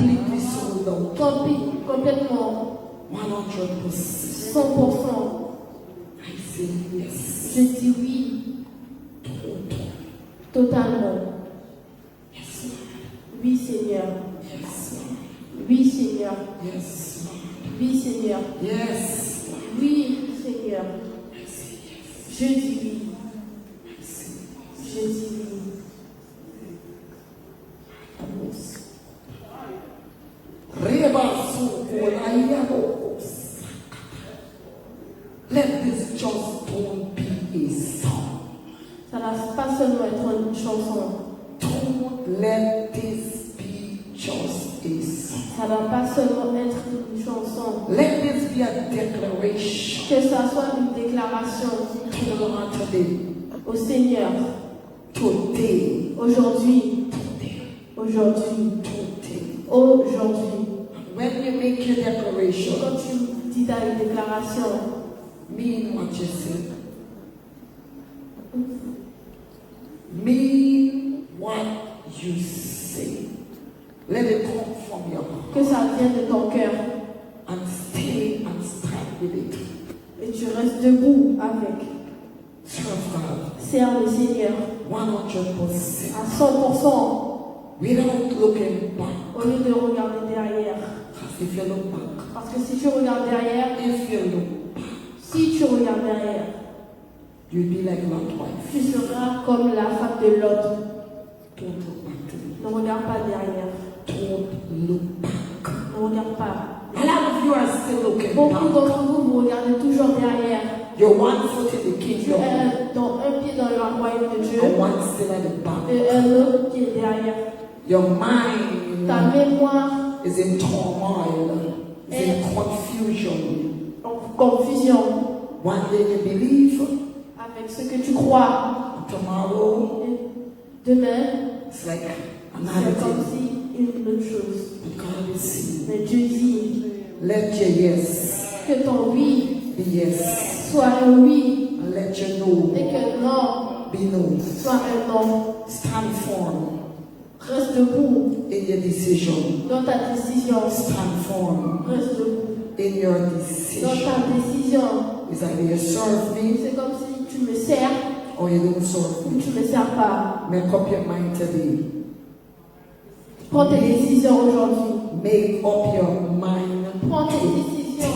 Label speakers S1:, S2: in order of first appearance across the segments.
S1: completely sold out.
S2: Complètement.
S1: 100%.
S2: 100%.
S1: I say yes.
S2: Je dis oui. Totalement.
S1: Yes, Lord.
S2: Oui, Seigneur.
S1: Yes, Lord.
S2: Oui, Seigneur.
S1: Yes, Lord.
S2: Oui, Seigneur.
S1: Yes, Lord.
S2: Oui, Seigneur.
S1: I say yes.
S2: Je dis oui.
S1: I say yes.
S2: Je dis oui.
S1: Let this just don't be a song.
S2: Ça ne va pas seulement être une chanson.
S1: Don't let this be just a song.
S2: Ça ne va pas seulement être une chanson.
S1: Let this be a declaration
S2: Que ça soit une déclaration
S1: to the Lord today.
S2: au Seigneur.
S1: Today.
S2: Aujourd'hui.
S1: Today.
S2: Aujourd'hui.
S1: Today.
S2: Aujourd'hui.
S1: When you make your declaration,
S2: Quand tu dis ta déclaration,
S1: mean what you say. Mean what you say. Let it come from your heart.
S2: que ça vienne de ton cœur.
S1: And stay and stand with it.
S2: Et tu restes debout avec.
S1: Serve God.
S2: Serve le Seigneur
S1: 100%.
S2: à 100%.
S1: Without looking back.
S2: Au lieu de regarder derrière.
S1: Because if you look back,
S2: Parce que si tu regardes derrière, si tu regardes derrière,
S1: you'll be like Lot's wife.
S2: tu seras comme la femme de Lot.
S1: Don't look back to me.
S2: Ne regarde pas derrière.
S1: Don't look back.
S2: Ne regarde pas.
S1: A lot of you are still looking
S2: Beaucoup
S1: back.
S2: d'entre vous, vous regardez toujours derrière.
S1: You're one foot in the
S2: Tu
S1: kingdom
S2: es dans un pied dans le royaume de Dieu
S1: and one still at the back.
S2: et un autre qui est derrière.
S1: Your mind
S2: Ta mémoire
S1: is in turmoil, is in confusion.
S2: en confusion
S1: One day you believe,
S2: avec ce que tu crois.
S1: tomorrow
S2: Et demain,
S1: it's like
S2: c'est
S1: another
S2: comme
S1: thing.
S2: si une autre chose.
S1: But God is saying,
S2: Mais Dieu dit
S1: let your yes
S2: que ton oui
S1: be yes,
S2: soit un oui
S1: and let your no
S2: et que non
S1: be no.
S2: soit un non.
S1: Stand firm
S2: Reste debout
S1: in your decision.
S2: dans ta décision.
S1: Stand firm
S2: Reste debout
S1: in your
S2: dans
S1: decision.
S2: ta décision.
S1: It's either you serve me
S2: C'est comme si tu me sers
S1: or you don't serve
S2: ou
S1: me.
S2: tu ne me sers pas.
S1: Make up your mind today.
S2: Prends tes décisions aujourd'hui.
S1: Make up your mind.
S2: Prends tes décisions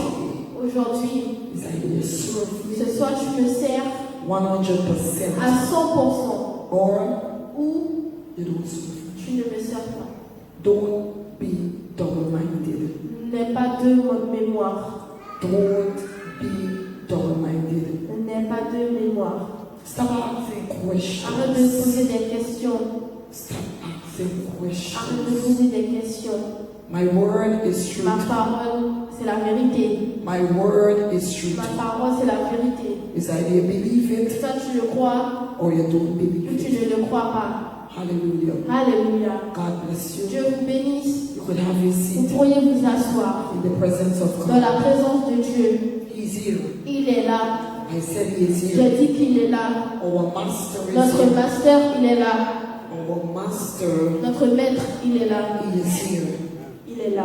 S2: aujourd'hui.
S1: It's either you serve me
S2: Ce soir, tu me sers
S1: 100%
S2: à 100%
S1: or
S2: ou
S1: you don't serve me.
S2: tu ne me sers pas.
S1: Don't be double-minded.
S2: N'aie pas deux modes mémoire.
S1: Don't be double-minded.
S2: N'aie pas deux mémoires.
S1: Stop asking
S2: Arrête de
S1: questions.
S2: poser des questions.
S1: Stop asking
S2: Arrête de
S1: questions.
S2: poser des questions.
S1: My word is truth.
S2: Ma parole, c'est la vérité.
S1: My word is truth.
S2: Ma parole, c'est la vérité.
S1: It's either you believe it
S2: Soit tu le crois
S1: or you don't
S2: ou
S1: believe
S2: tu
S1: it.
S2: ne le crois pas.
S1: Hallelujah.
S2: Alléluia.
S1: God bless you.
S2: Dieu vous bénisse.
S1: You could have your
S2: Vous
S1: seat
S2: pourriez vous asseoir
S1: in the presence of
S2: dans
S1: God.
S2: la présence de Dieu.
S1: He's here.
S2: Il est là.
S1: I said he is
S2: J'ai
S1: here.
S2: dit qu'il est là.
S1: Our master is
S2: Notre
S1: here.
S2: master, il est là.
S1: Our master,
S2: Notre maître, il est là.
S1: he is here.
S2: Il est là.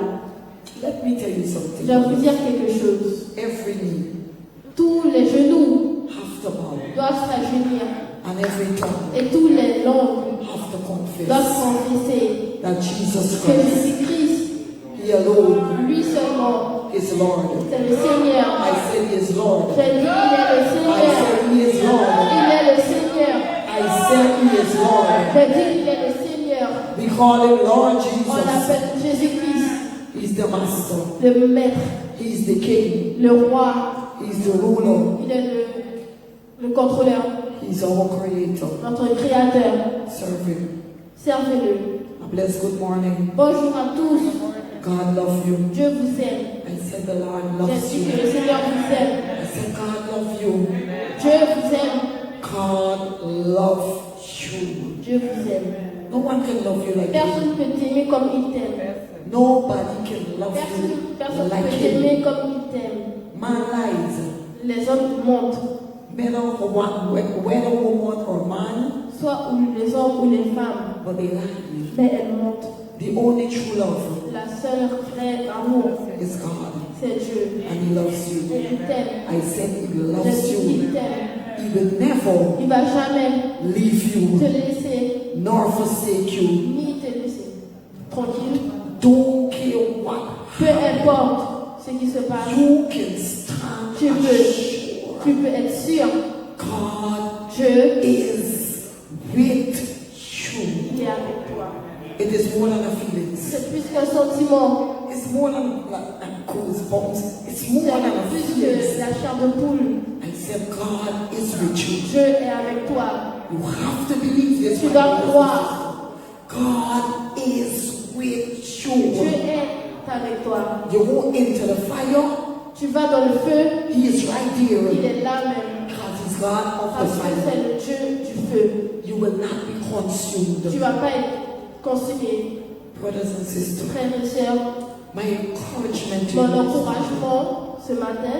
S1: Let me tell you
S2: Je vais vous
S1: something.
S2: dire quelque chose.
S1: Every knee
S2: Tous les genoux
S1: have to bow
S2: doivent s'agenouiller
S1: and every tongue
S2: et tous les langues
S1: have to
S2: doivent
S1: confess
S2: confesser
S1: that Jesus
S2: que
S1: Christ,
S2: Jésus-Christ,
S1: he alone
S2: lui seulement,
S1: is Lord.
S2: c'est le Seigneur.
S1: I said he is Lord.
S2: J'ai dit qu'il est le
S1: I
S2: Seigneur.
S1: said he is Lord.
S2: Il est le Seigneur.
S1: I said he is Lord.
S2: J'ai dit qu'il est le Seigneur.
S1: We call him Lord
S2: On
S1: Jesus.
S2: l'appelle Jésus-Christ,
S1: He's the master.
S2: le maître,
S1: He's the king.
S2: le roi.
S1: He's the ruler.
S2: Il est le contrôleur,
S1: He's our creator.
S2: notre créateur.
S1: Serve him.
S2: Servez-le.
S1: A blessed good morning.
S2: Bonjour à tous.
S1: God loves you.
S2: Dieu vous aime.
S1: I said the Lord
S2: J'ai
S1: loves
S2: dit que
S1: you.
S2: le Seigneur vous aime.
S1: I said God loves you.
S2: Dieu vous aime.
S1: God loves you.
S2: Dieu vous aime.
S1: No one can love you like him.
S2: Personne ne peut t'aimer comme il t'aime.
S1: Nobody can love
S2: Personne
S1: you
S2: ne
S1: like
S2: peut
S1: him.
S2: t'aimer comme il t'aime.
S1: Man lies.
S2: Les hommes mentent.
S1: Whether a woman or man,
S2: Soit les hommes ou les femmes.
S1: but they lie.
S2: Mais elles mentent.
S1: The only true love
S2: La la seule vraie amour,
S1: is God.
S2: c'est Dieu.
S1: And He loves
S2: Et
S1: you.
S2: il t'aime.
S1: I said He
S2: Je
S1: loves
S2: dis qu'il
S1: you.
S2: t'aime.
S1: He will never
S2: Il va jamais
S1: leave
S2: te
S1: you
S2: laisser,
S1: nor forsake you.
S2: ni te laisser. Tranquille.
S1: Don't care what
S2: Peu importe ce qui se passe,
S1: you can stand
S2: tu
S1: assured.
S2: peux être sûr.
S1: God
S2: Dieu,
S1: is with you.
S2: il est avec toi.
S1: It is more than a feeling.
S2: C'est plus qu'un sentiment.
S1: It's more than like goosebumps. It's more
S2: C'est
S1: than a
S2: plus
S1: feeling.
S2: que la chair de poule.
S1: I said, God is with you.
S2: Dieu est avec toi.
S1: You have to believe this.
S2: Tu
S1: my
S2: dois
S1: brothers and
S2: croire.
S1: sisters. God is with
S2: Dieu
S1: you.
S2: est avec toi.
S1: You go into the fire,
S2: Tu vas dans le feu,
S1: He is right
S2: il
S1: there.
S2: est là même.
S1: God is God of the
S2: Parce que
S1: fire.
S2: c'est le Dieu du feu.
S1: You will not be
S2: Tu ne
S1: consumed.
S2: vas pas être consumé.
S1: Brothers and sisters,
S2: Frères et sœurs,
S1: my encouragement to
S2: mon
S1: you
S2: encouragement ce matin,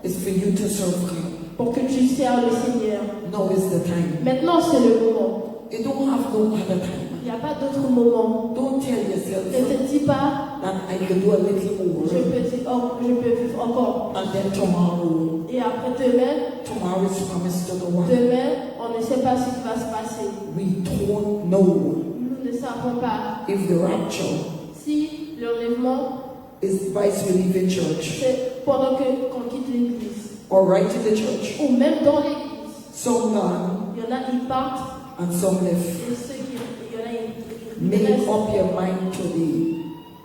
S1: is for you to serve God.
S2: pour que tu serves le Seigneur.
S1: Now is the time.
S2: Maintenant, c'est le moment.
S1: You don't have no other time.
S2: Il n'y a pas d'autre moment.
S1: Don't tell
S2: Ne
S1: yourself
S2: te dis pas,
S1: that I can do a little more.
S2: je peux vivre encore.
S1: And then tomorrow,
S2: Et après demain,
S1: tomorrow is promised to the one.
S2: demain, on ne sait pas ce qui va se passer.
S1: We don't know
S2: Nous ne savons pas
S1: if the rapture
S2: si l'enlèvement,
S1: is whilst we leave in church
S2: c'est pendant qu'on quitte l'église.
S1: or right in the church.
S2: Ou même dans l'église.
S1: Some gone
S2: Il y en a, ils partent.
S1: and some left.
S2: Et ceux qui, il y en a, ils
S1: Make
S2: restent.
S1: up your mind today,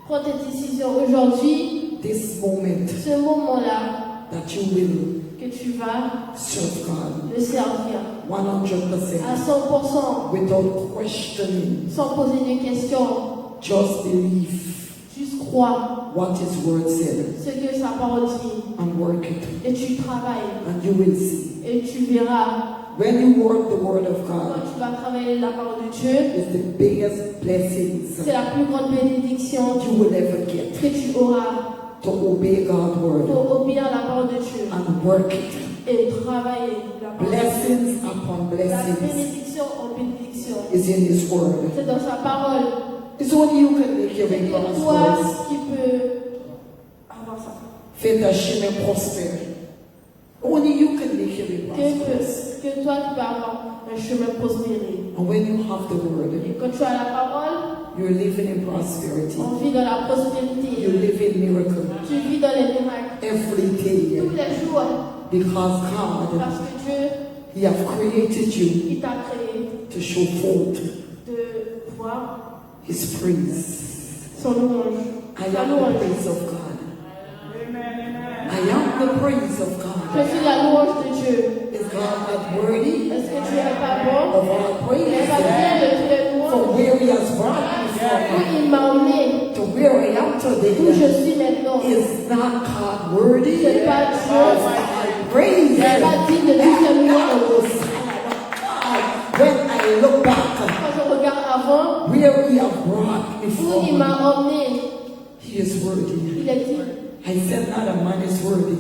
S2: Prends tes décisions aujourd'hui,
S1: this moment,
S2: ce moment-là,
S1: that you will
S2: que tu vas
S1: serve God
S2: le servir
S1: 100%
S2: à 100%,
S1: without questioning.
S2: sans poser de questions.
S1: Just believe
S2: Juste crois
S1: what His word said
S2: ce que sa parole dit.
S1: and work it,
S2: Et tu travailles.
S1: and you will see.
S2: Et tu verras.
S1: When you work the word of
S2: Quand
S1: God,
S2: tu vas travailler la parole de Dieu,
S1: it's the biggest blessings
S2: c'est la plus grande bénédiction
S1: you will ever get.
S2: que tu auras
S1: To obey God's word
S2: pour obéir à la parole de Dieu
S1: and work it.
S2: et travailler la parole de Dieu.
S1: Blessings upon
S2: La
S1: blessings
S2: bénédiction en bénédiction.
S1: is in His word.
S2: C'est dans sa parole.
S1: It's only you can make your
S2: C'est
S1: way
S2: que toi
S1: prosperous.
S2: qui peux avoir ça.
S1: Fais ta chemin prospère. Only you can make your way prosperous.
S2: Que toi tu peux avoir un chemin prospéré.
S1: And when you have the word,
S2: Et quand tu as la parole,
S1: you're living in prosperity.
S2: on vit dans la
S1: You
S2: prospérité.
S1: live in miracle
S2: Tu vis dans les miracles
S1: every day.
S2: tous les jours.
S1: Because God,
S2: Parce que Dieu,
S1: He have created you
S2: il t'a créé
S1: to show forth
S2: de pouvoir
S1: His praise.
S2: son louange.
S1: I
S2: Sa
S1: am the
S2: louange.
S1: praise of God. I am the praise of God.
S2: Je suis la louange de Dieu.
S1: Is God not worthy
S2: Est-ce que tu n'es pas bon?
S1: of our
S2: Il n'est pas
S1: praise?
S2: bien de tous les
S1: From
S2: louanges.
S1: where He has brought me
S2: Où
S1: from
S2: il m'a emmené,
S1: to where I am
S2: où
S1: today.
S2: je suis maintenant.
S1: Is not God worthy
S2: C'est pas
S1: of
S2: Dieu.
S1: our praise?
S2: C'est pas digne de toute la louange.
S1: When I look back
S2: Quand je regarde avant,
S1: where He has brought me
S2: où il
S1: from,
S2: m'a emmené,
S1: He is worthy.
S2: il est digne.
S1: I said not a man is worthy.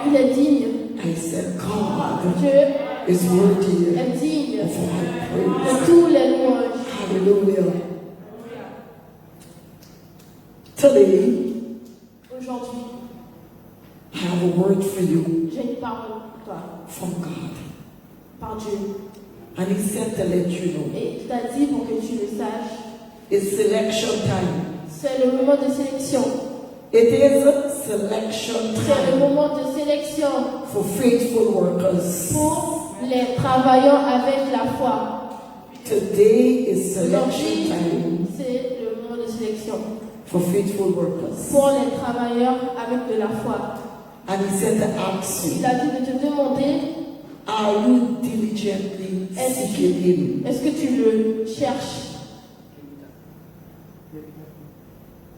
S2: Il est digne.
S1: I said God
S2: Dieu
S1: is worthy
S2: est digne
S1: of our
S2: de
S1: praise.
S2: tous les louanges.
S1: Hallelujah. Today,
S2: Aujourd'hui,
S1: I have a word for you
S2: j'ai une parole pour toi,
S1: from God.
S2: par Dieu.
S1: And He said to let you know.
S2: Et il t'a dit pour que tu le saches,
S1: It's selection time.
S2: c'est le moment de sélection.
S1: It is selection
S2: C'est le
S1: time
S2: moment de sélection
S1: for faithful workers.
S2: pour les travailleurs avec la foi.
S1: Today is selection
S2: Aujourd'hui,
S1: time
S2: c'est le moment de sélection
S1: for faithful workers.
S2: pour les travailleurs avec de la foi.
S1: And He said to ask
S2: Il
S1: you,
S2: a dit de te demander,
S1: are you diligently seeking Him?
S2: est-ce que tu le cherches?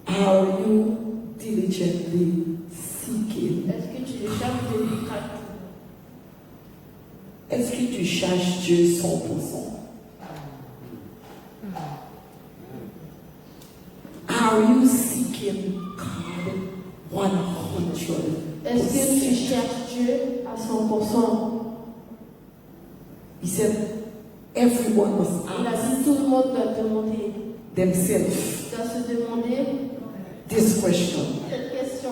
S1: Are you diligently seeking?
S2: Est-ce que tu le cherches délicatement?
S1: Est-ce que tu cherches Dieu 100%? Are you seeking God 100%?
S2: Est-ce que tu cherches Dieu à 100%?
S1: He said, everyone must
S2: Il a
S1: ask
S2: dit tout le monde doit demander,
S1: themselves,
S2: doit se demander,
S1: this question
S2: cette question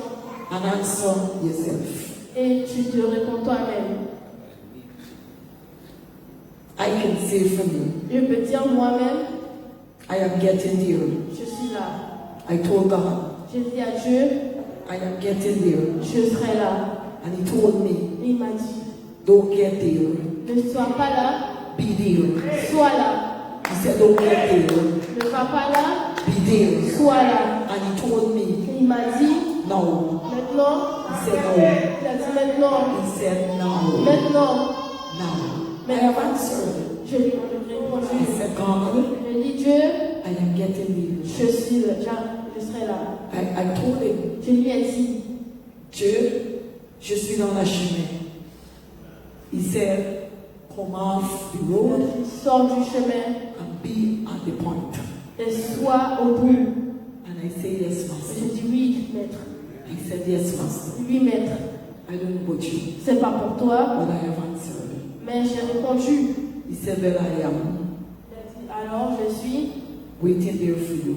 S1: and answer yourself.
S2: et tu te réponds toi-même.
S1: I can say for me,
S2: Je peux dire moi-même,
S1: I am getting there.
S2: je suis là.
S1: I told God,
S2: J'ai dit à Dieu,
S1: I am getting there.
S2: je serai là.
S1: And He told me,
S2: Et il m'a dit,
S1: don't get there,
S2: ne sois pas là,
S1: be there.
S2: sois là.
S1: He said, don't get there,
S2: Ne sois pas là,
S1: be there.
S2: sois là.
S1: And He told me,
S2: Et il m'a dit,
S1: no.
S2: maintenant,
S1: He said, no.
S2: il a dit maintenant,
S1: He said, no.
S2: maintenant.
S1: No. I have answered.
S2: Je lui ai répondu,
S1: I said, God,
S2: je dis Dieu,
S1: I am getting there.
S2: je suis là, je serai là.
S1: I told Him,
S2: Je lui ai dit,
S1: Dieu, je suis dans la chemin. He said, come off the road
S2: sors du chemin
S1: and be at the point.
S2: et sois au bout.
S1: And I say, yes, Master.
S2: Je dis oui, maître.
S1: I said, yes, Master.
S2: Oui, maître.
S1: I don't know about you,
S2: C'est pas pour toi,
S1: but I have answered.
S2: mais j'ai répondu.
S1: He said, well, I am
S2: Il a dit, alors je suis
S1: waiting there for you.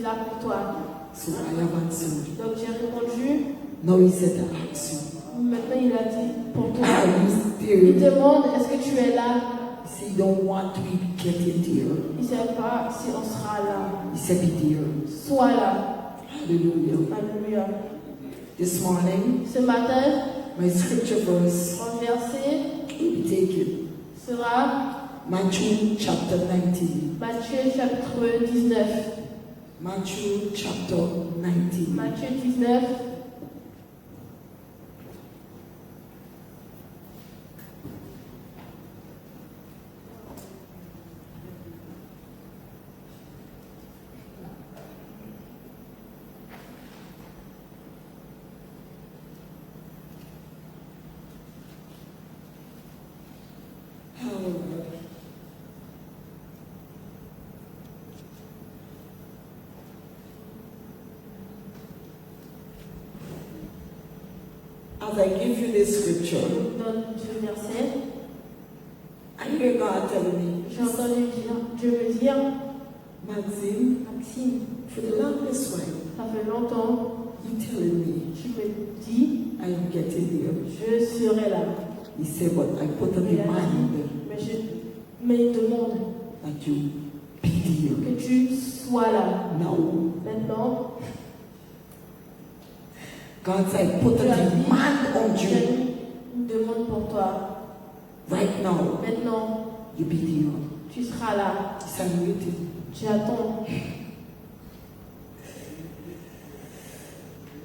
S2: là pour toi.
S1: So I have answered.
S2: Donc j'ai répondu.
S1: Now He said to ask you,
S2: Maintenant il a dit pour toi.
S1: are you
S2: Il
S1: there?
S2: demande, est-ce que tu es là?
S1: He said, you don't want to be getting there.
S2: Il ne sait pas si on sera là.
S1: He said, be there.
S2: Sois là.
S1: Hallelujah.
S2: Alléluia.
S1: This morning,
S2: Ce matin,
S1: my scripture verse
S2: mon verset
S1: will be taken.
S2: sera
S1: Matthew chapter 19.
S2: Matthieu chapitre 19.
S1: Matthew chapter 19.
S2: Matthieu 19.
S1: Hallelujah. As I give you this scripture,
S2: Je vous donne ce verset.
S1: I hear God telling me,
S2: J'ai entendu Dieu me dire,
S1: Maxine,
S2: Maxime,
S1: for the longest while,
S2: ça fait longtemps,
S1: you telling me
S2: tu me dis,
S1: I am getting there.
S2: je serai là.
S1: He said, but I put a
S2: Il a
S1: demand
S2: dit, mais il demande
S1: that you be there
S2: que tu sois là.
S1: now.
S2: Maintenant,
S1: God said, put a
S2: tu as dit,
S1: demand on
S2: j'ai
S1: you
S2: mis une demande pour toi.
S1: right now.
S2: Maintenant,
S1: You be there.
S2: tu seras là.
S1: He said, I'm waiting.
S2: Tu attends.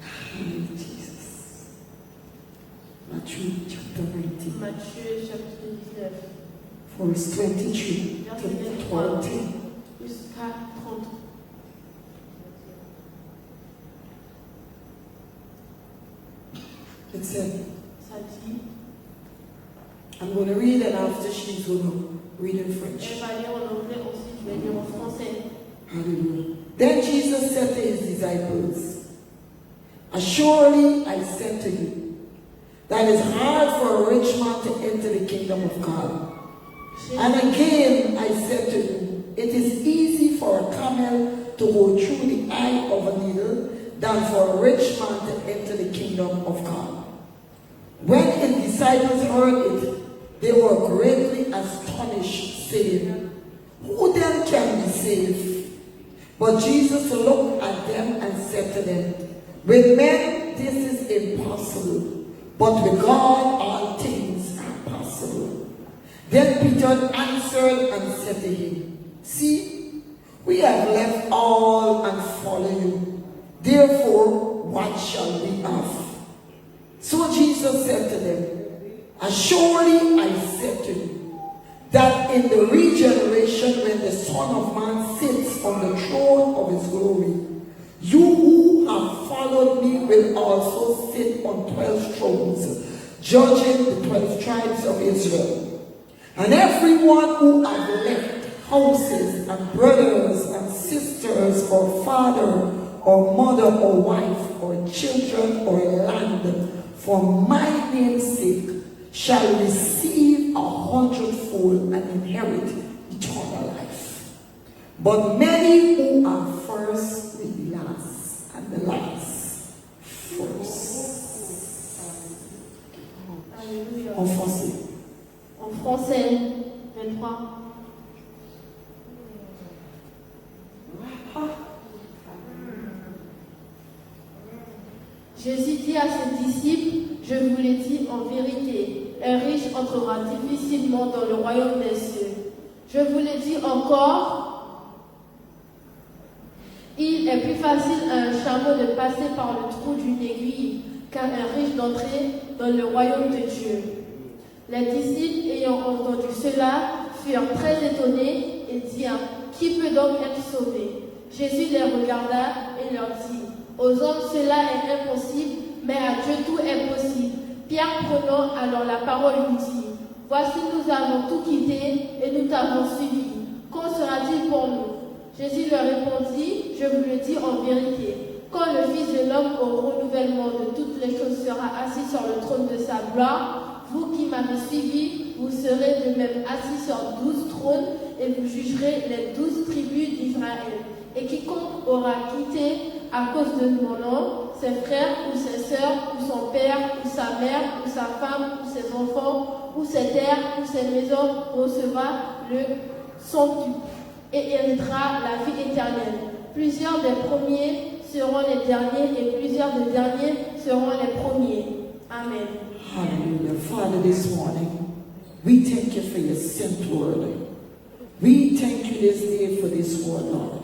S1: Hallelujah, Jesus. Matthew chapter 19,
S2: Matthieu chapitre 19,
S1: verse 23
S2: verset
S1: to
S2: 23
S1: 30.
S2: jusqu'à 30.
S1: It said,
S2: Ça dit,
S1: I'm going to read and after she's going to read in
S2: elle
S1: French.
S2: va lire en anglais, ensuite je vais lire en français.
S1: Hallelujah. Then Jesus said to his disciples, Assuredly I said to you, that it's hard for a rich man to enter the kingdom of God. And again I said to you, it is easy for a camel to go through the eye of a needle than for a rich man to enter the kingdom of God. When his disciples heard it, they were greatly astonished, saying, Who then can be saved? But Jesus looked at them and said to them, With men this is impossible, but with God all things are possible. Then Peter answered and said to him, See, we have left all and followed you. Therefore, what shall we have? So Jesus said to them, Assuredly I said to you, that in the regeneration when the Son of Man sits on the throne of his glory, you who have followed me will also sit on 12 thrones, judging the 12 tribes of Israel. And everyone who have left houses and brothers and sisters or father or mother or wife or children or land for my name's sake shall receive 100-fold and inherit eternal life. But many who are first will be last, and the last verse.
S2: Alléluia.
S1: En français.
S2: En français, 23. Jésus dit à ses disciples, je vous l'ai dit en vérité, un riche entrera difficilement dans le royaume des cieux. Je vous l'ai dit encore, il est plus facile à un chameau de passer par le trou d'une aiguille qu'à un riche d'entrer dans le royaume de Dieu. Les disciples, ayant entendu cela, furent très étonnés et dirent, qui peut donc être sauvé? Jésus les regarda et leur dit, aux hommes cela est impossible, mais à Dieu tout est possible. Pierre prenant alors la parole lui dit, voici nous avons tout quitté et nous t'avons suivi. Qu'en sera-t-il pour nous? Jésus leur répondit, je vous le dis en vérité, quand le Fils de l'homme au renouvellement de toutes les choses sera assis sur le trône de sa gloire, vous qui m'avez suivi, vous serez de même assis sur 12 trônes et vous jugerez les 12 tribus d'Israël. Et quiconque aura quitté à cause de mon nom, ses frères ou ses sœurs, ou son père, ou sa mère, ou sa femme, ou ses enfants, ou ses terres, ou ses maisons, recevra le centuple et héritera la vie éternelle. Plusieurs des premiers seront les derniers et plusieurs des derniers seront les premiers. Amen.
S1: Hallelujah. Father, this morning, we thank you for your sent word. We thank you this day for this word, Lord.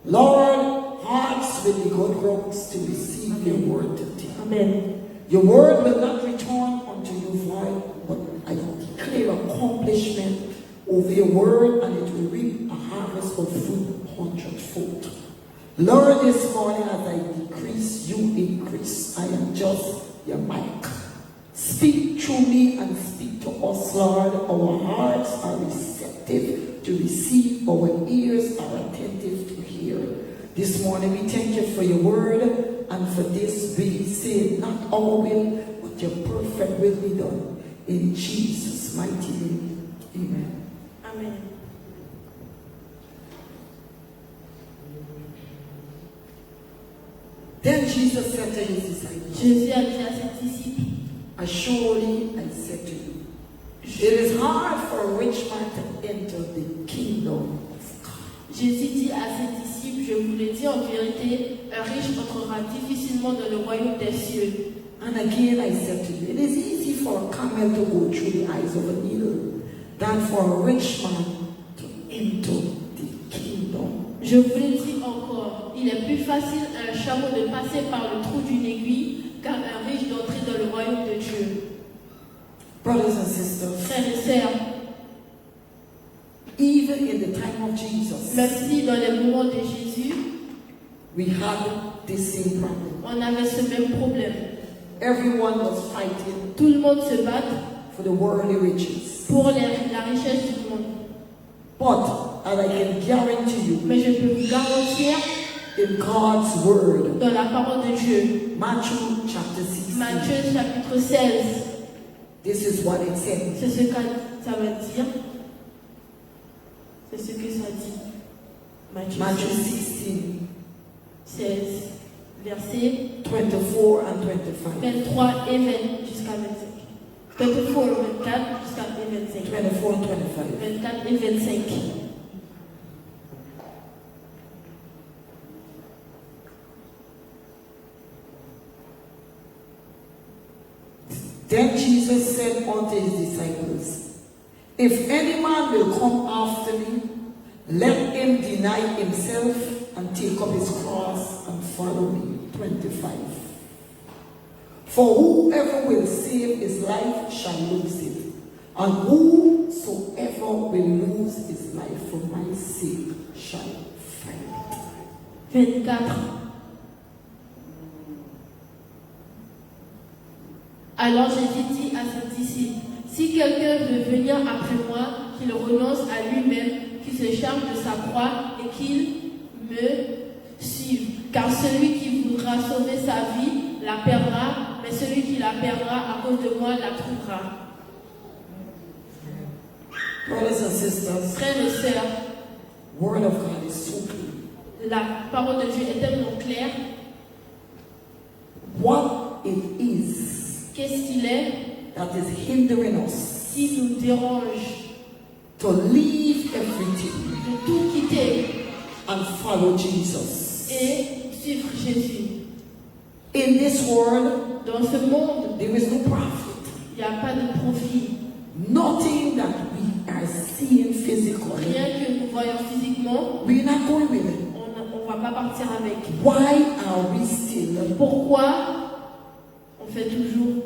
S1: Lord, hearts will be good grounds to receive your word today.
S2: Amen.
S1: Your word will not return unto you void, but I declare accomplishment of your word, and it will reap a harvest of fruit 100-fold. Lord, this morning as I decrease, you increase. I am just your mic. Speak through me and speak to us, Lord. Our hearts are receptive to receive, our ears are attentive to hear. This morning we thank you for your word, and for this we say, not our will, but your perfect will be done. In Jesus' mighty name, amen.
S2: Amen.
S1: Then Jesus said to his disciples,
S2: Jésus a dit à ses disciples,
S1: surely I said to you, it is hard for a rich man to enter the kingdom of God.
S2: Jésus dit à ses disciples, je vous le dis en vérité, un riche entrera difficilement dans le royaume des cieux.
S1: And again I said to you, it is easy for a camel to go through the eyes of a needle than for a rich man to enter the kingdom.
S2: Je vous le dis encore, il est plus facile à un chameau de passer par le trou d'une aiguille qu'à un riche d'entrer dans le royaume de Dieu.
S1: Brothers and sisters,
S2: Frères et sœurs,
S1: even in the time of Jesus,
S2: même si dans les moments de Jésus,
S1: we had this same problem.
S2: on avait ce même problème.
S1: Everyone was fighting
S2: Tout le monde se bat
S1: for the worldly riches.
S2: pour la richesse du monde.
S1: But, as I can guarantee you,
S2: Mais je peux vous garantir,
S1: in God's word,
S2: dans la parole de Dieu,
S1: Matthew chapter 16,
S2: Matthieu chapitre 16,
S1: this is what it says.
S2: c'est ce que ça veut dire. C'est ce que ça dit.
S1: Matthew 16,
S2: 16, versets
S1: 24 and 25.
S2: 23 et 20 jusqu'à 25. 24 et 24 jusqu'à 25.
S1: 24 and 25.
S2: 24 et 25.
S1: Then Jesus said unto his disciples, if any man will come after me, let him deny himself and take up his cross and follow me. 25. For whoever will save his life shall lose it, and whosoever will lose his life for my sake shall find it.
S2: 24. Alors Jésus dit à ses disciples, si quelqu'un veut venir après moi, qu'il renonce à lui-même, qu'il se charge de sa croix et qu'il me suive. Car celui qui voudra sauver sa vie la perdra, mais celui qui la perdra à cause de moi la trouvera.
S1: Brothers and sisters,
S2: Frères et sœurs,
S1: word of God is so clear.
S2: la parole de Dieu est tellement claire.
S1: what it is
S2: Qu'est-ce qu'il est
S1: that is hindering us
S2: qui nous dérange
S1: to leave everything
S2: de tout quitter
S1: and follow Jesus?
S2: et suivre Jésus?
S1: In this world,
S2: Dans ce monde,
S1: there is no profit.
S2: il n'y a pas de profit.
S1: Nothing that we are seeing physically.
S2: Rien que nous voyons physiquement,
S1: We're not going with it.
S2: on ne va pas partir avec.
S1: Why are we still
S2: Pourquoi on fait toujours,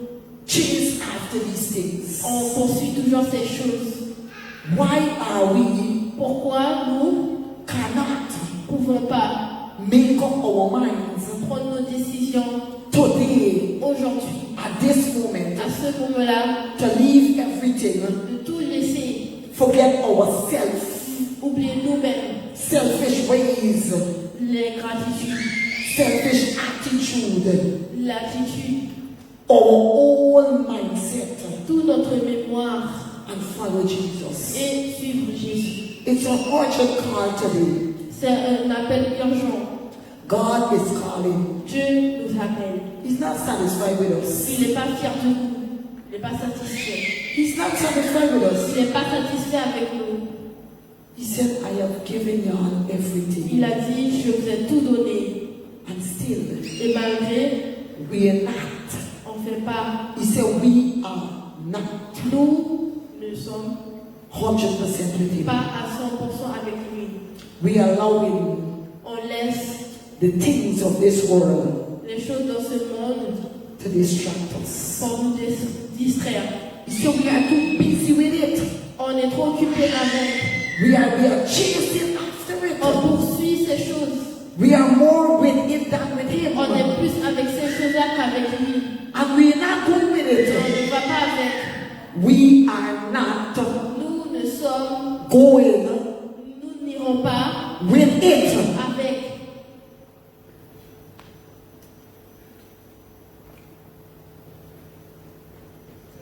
S1: chase after these things?
S2: on poursuit toujours ces choses?
S1: Why are we
S2: Pourquoi nous
S1: cannot
S2: ne pouvons pas
S1: make up our minds
S2: prendre nos décisions
S1: today,
S2: aujourd'hui,
S1: at this moment,
S2: à ce moment-là,
S1: to leave everything,
S2: de tout laisser,
S1: forget ourselves,
S2: oublier nous-mêmes,
S1: selfish ways,
S2: les gratitudes,
S1: selfish attitude,
S2: l'attitude,
S1: our own mindset,
S2: toute notre mémoire
S1: and follow Jesus.
S2: et suivre Jésus.
S1: It's an urgent call today.
S2: C'est un appel urgent.
S1: God is calling.
S2: Dieu nous appelle.
S1: He's not satisfied with us.
S2: Il n'est pas fier de nous. Il n'est pas satisfait.
S1: He's not satisfied with us.
S2: Il n'est pas satisfait avec nous.
S1: He said, I have given y'all everything.
S2: Il a dit, je vous ai tout donné.
S1: And still,
S2: Et malgré,
S1: we are not.
S2: on ne fait pas.
S1: He said, we are not
S2: Nous ne sommes
S1: 100% with him.
S2: pas à 100% avec lui.
S1: We are allowing
S2: On laisse
S1: the things of this world
S2: les choses dans ce monde
S1: to distract us.
S2: pour nous distraire.
S1: So we are too busy with it.
S2: On est trop occupé avec.
S1: We are chasing after
S2: On
S1: it.
S2: poursuit ces choses.
S1: We are more with it than with him.
S2: On est plus avec ces choses-là qu'avec lui.
S1: And we are not going with
S2: On
S1: it.
S2: ne va pas avec.
S1: We are not
S2: Nous ne sommes,
S1: going
S2: nous n'irons pas
S1: with it.
S2: avec.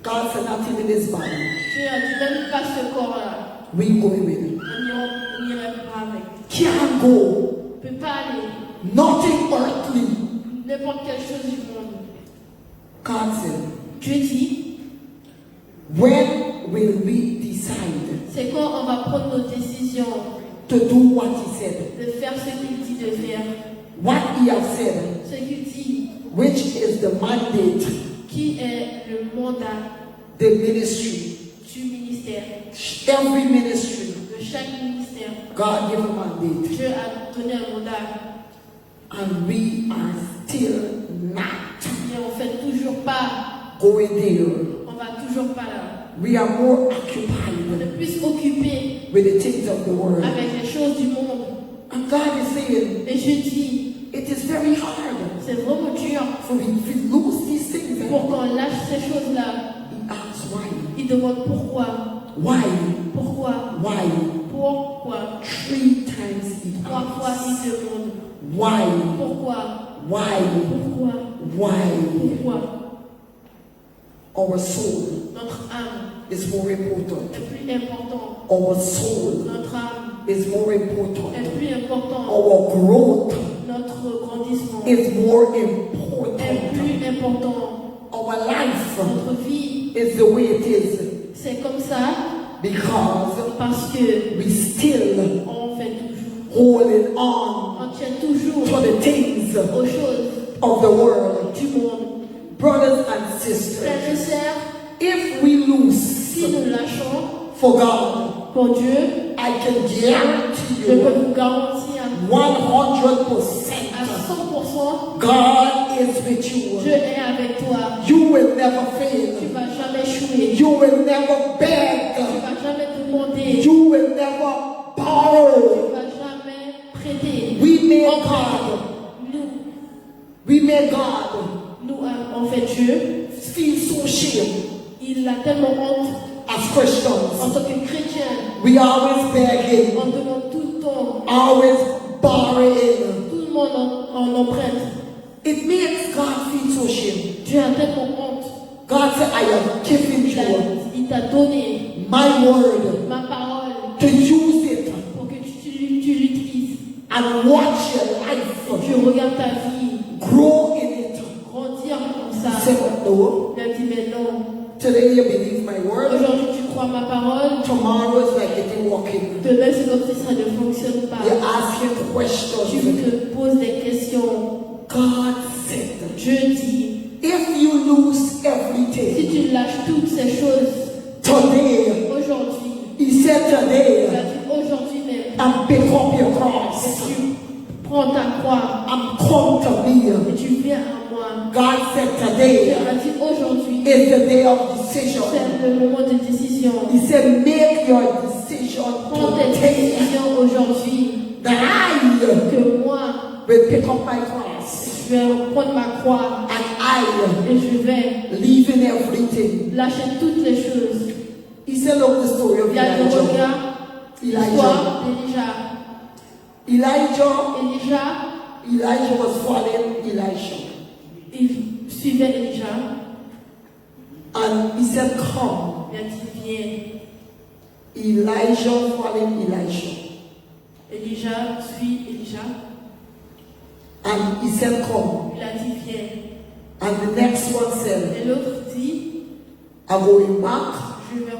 S1: God said, not even this body.
S2: Dieu a dit même pas ce corps-là.
S1: We going with it.
S2: On n'irait pas avec.
S1: Can't go.
S2: On ne peut pas aller.
S1: Nothing earthly.
S2: N'importe quelle chose du monde.
S1: God said,
S2: Dieu dit,
S1: when will we decide
S2: c'est quand on va prendre nos décisions
S1: to do what he said?
S2: de faire ce qu'il dit de faire.
S1: What he has said,
S2: Ce qu'il dit,
S1: which is the mandate,
S2: qui est le mandat
S1: the ministry,
S2: du ministère,
S1: every ministry,
S2: de chaque ministère.
S1: God gave a mandate.
S2: Dieu a donné un mandat.
S1: And we are still not
S2: Et on ne fait toujours pas.
S1: going there.
S2: On va toujours pas là.
S1: We are more
S2: On
S1: occupied
S2: est plus occupé
S1: with the things of the world.
S2: avec les choses du monde.
S1: And God is saying,
S2: Et je dis,
S1: it is very hard
S2: c'est vraiment dur
S1: for we to lose these things.
S2: pour qu'on lâche ces choses-là.
S1: He asks why.
S2: Il demande pourquoi.
S1: Why?
S2: Pourquoi?
S1: Why?
S2: Pourquoi?
S1: 3 times he
S2: 3 fois
S1: asks.
S2: il demande.
S1: Why?
S2: Pourquoi?
S1: Why?
S2: Pourquoi?
S1: Why?
S2: Pourquoi?
S1: Our soul
S2: Notre âme
S1: is more important.
S2: est plus importante.
S1: Our soul
S2: Notre âme
S1: is more important.
S2: est plus importante.
S1: Our growth
S2: Notre grandissement
S1: is more
S2: est
S1: important.
S2: plus important.
S1: Our life
S2: Notre vie,
S1: is the way it is
S2: c'est comme ça
S1: because
S2: parce que
S1: we still
S2: on fait toujours.
S1: holding on
S2: On tient toujours
S1: to the things
S2: aux choses
S1: of the world.
S2: du monde.
S1: Brothers and
S2: Frères et
S1: sisters,
S2: sœurs,
S1: if we lose
S2: si nous lâchons
S1: for God,
S2: pour Dieu,
S1: I can guarantee
S2: je peux
S1: you
S2: vous garantir
S1: 100%
S2: à 100%,
S1: God is with you.
S2: Dieu est avec toi.
S1: You will never
S2: Tu
S1: fail.
S2: vas jamais échouer.
S1: You will never
S2: Tu
S1: beg.
S2: vas jamais demander.
S1: You will never
S2: Tu
S1: borrow.
S2: vas jamais prêter.
S1: We made
S2: On
S1: God.
S2: prête.
S1: We made God
S2: Nous, en fait, Dieu,
S1: feel so shame
S2: il a tellement honte
S1: as
S2: en
S1: Christians.
S2: tant que chrétien.
S1: We always begging,
S2: On demande tout le temps.
S1: always borrowing.
S2: Tout le monde en emprunte.
S1: It makes God feel so shame.
S2: Dieu a tellement honte.
S1: God said, I have given you
S2: Il t'a donné
S1: my word
S2: ma parole
S1: to use it
S2: pour que tu l'utilises.
S1: and watch your life
S2: Tu regardes ta vie
S1: grow in it.
S2: grandir
S1: no.
S2: Il a dit, mais non.
S1: Today you believe my word.
S2: Aujourd'hui, tu crois ma parole.
S1: Tomorrow is like it ain't working.
S2: Demain, c'est comme si ça ne fonctionne pas.
S1: You're asking
S2: Tu
S1: questions.
S2: te poses des questions.
S1: God said,
S2: Je dis,
S1: if you lose
S2: si
S1: everything
S2: tu lâches toutes ces choses
S1: today,
S2: aujourd'hui,
S1: he said
S2: il a
S1: today,
S2: dit aujourd'hui même,
S1: and pick up your
S2: et
S1: cross
S2: tu prends ta croix
S1: and come to me.
S2: et tu viens à moi.
S1: God said
S2: Dieu
S1: today
S2: a dit aujourd'hui,
S1: is the day of decision.
S2: c'est le moment de décision.
S1: He said, make your decision
S2: Prends tes
S1: today
S2: décisions aujourd'hui.
S1: that I
S2: Que moi,
S1: will pick up my cross
S2: je vais prendre ma croix
S1: and I
S2: et je vais
S1: leave in everything.
S2: lâcher toutes les choses.
S1: He said, look the story of
S2: Il y a le
S1: Elijah.
S2: regard, l'histoire d'Élisha.
S1: Elijah was following Elisha.
S2: Il suivait Élisha.
S1: And he said, come.
S2: Il a dit, viens.
S1: Elijah following Elisha.
S2: Élisha suit Élisha.
S1: And he said, come.
S2: Il a dit, viens.
S1: And the next one said,
S2: Et l'autre dit,
S1: I'm going back.
S2: je vais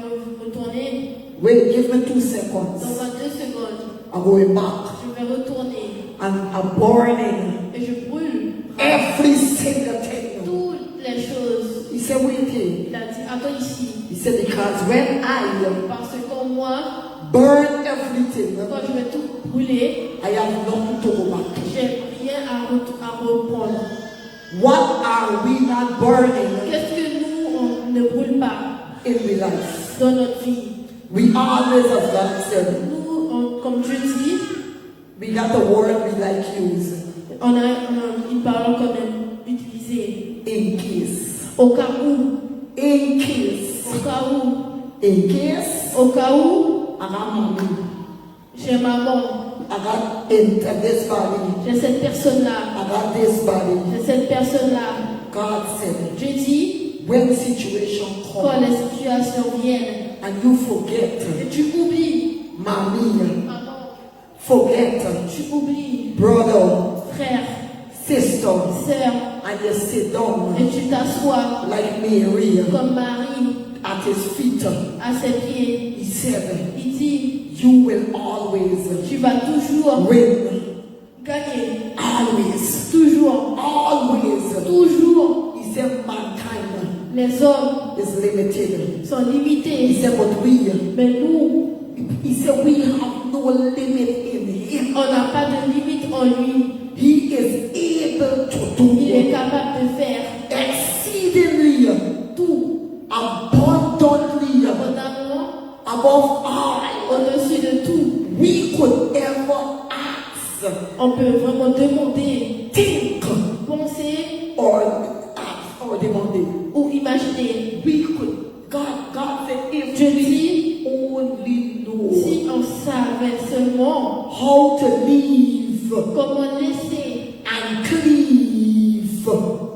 S2: retourner
S1: Wait, give me 2 seconds.
S2: dans 2 secondes.
S1: I'm going back.
S2: Je vais retourner.
S1: And I'm burning
S2: Et je brûle
S1: every single thing.
S2: toutes les choses.
S1: He said, wait here.
S2: Il a dit, attends ici.
S1: He said, because when I
S2: Parce que moi,
S1: burn everything,
S2: quand je vais tout brûler,
S1: I have nothing to go back to.
S2: j'ai rien à reprendre.
S1: What are we not burning
S2: Qu'est-ce que nous, on ne brûle pas
S1: in the life?
S2: dans notre vie?
S1: We always, as God said,
S2: Nous, comme Dieu dit,
S1: we got the word we like use.
S2: on a une parole qu'on aime utiliser.
S1: In case.
S2: Au cas où,
S1: In case.
S2: au cas où,
S1: In case.
S2: au cas où,
S1: I got mommy.
S2: j'ai maman,
S1: I got in this body.
S2: j'ai cette personne-là,
S1: I got this body.
S2: j'ai cette personne-là.
S1: God said,
S2: Dieu dit,
S1: when situation
S2: quand
S1: comes
S2: les situations viennent,
S1: and you forget,
S2: et tu oublies,
S1: mommy,
S2: maman,
S1: forget,
S2: tu oublies,
S1: brother,
S2: frère,
S1: sister,
S2: sœur,
S1: and you sit down
S2: et tu t'assois
S1: like Mary
S2: comme Marie
S1: at his feet.
S2: à ses pieds.
S1: He said,
S2: Il dit,
S1: you will always
S2: tu vas toujours
S1: win.
S2: gagner.
S1: Always.
S2: Toujours.
S1: Always.
S2: Toujours.
S1: He said, mankind
S2: Les hommes
S1: is limited.
S2: sont
S1: He
S2: limités.
S1: said, but we,
S2: Mais nous,
S1: he said, we have no limit in him.
S2: on n'a pas de limite en lui.
S1: He is able to
S2: Il est
S1: do
S2: capable de faire
S1: exceedingly,
S2: tout,
S1: abundantly,
S2: abondamment,
S1: above all
S2: au-dessus de tout.
S1: we could ever ask,
S2: On peut vraiment demander,
S1: think,
S2: penser
S1: or ask, or demand.
S2: ou imaginer.
S1: We could, God said, if
S2: Je
S1: we
S2: dis,
S1: only know
S2: si on savait seulement
S1: how to live
S2: comment laisser
S1: and cleave,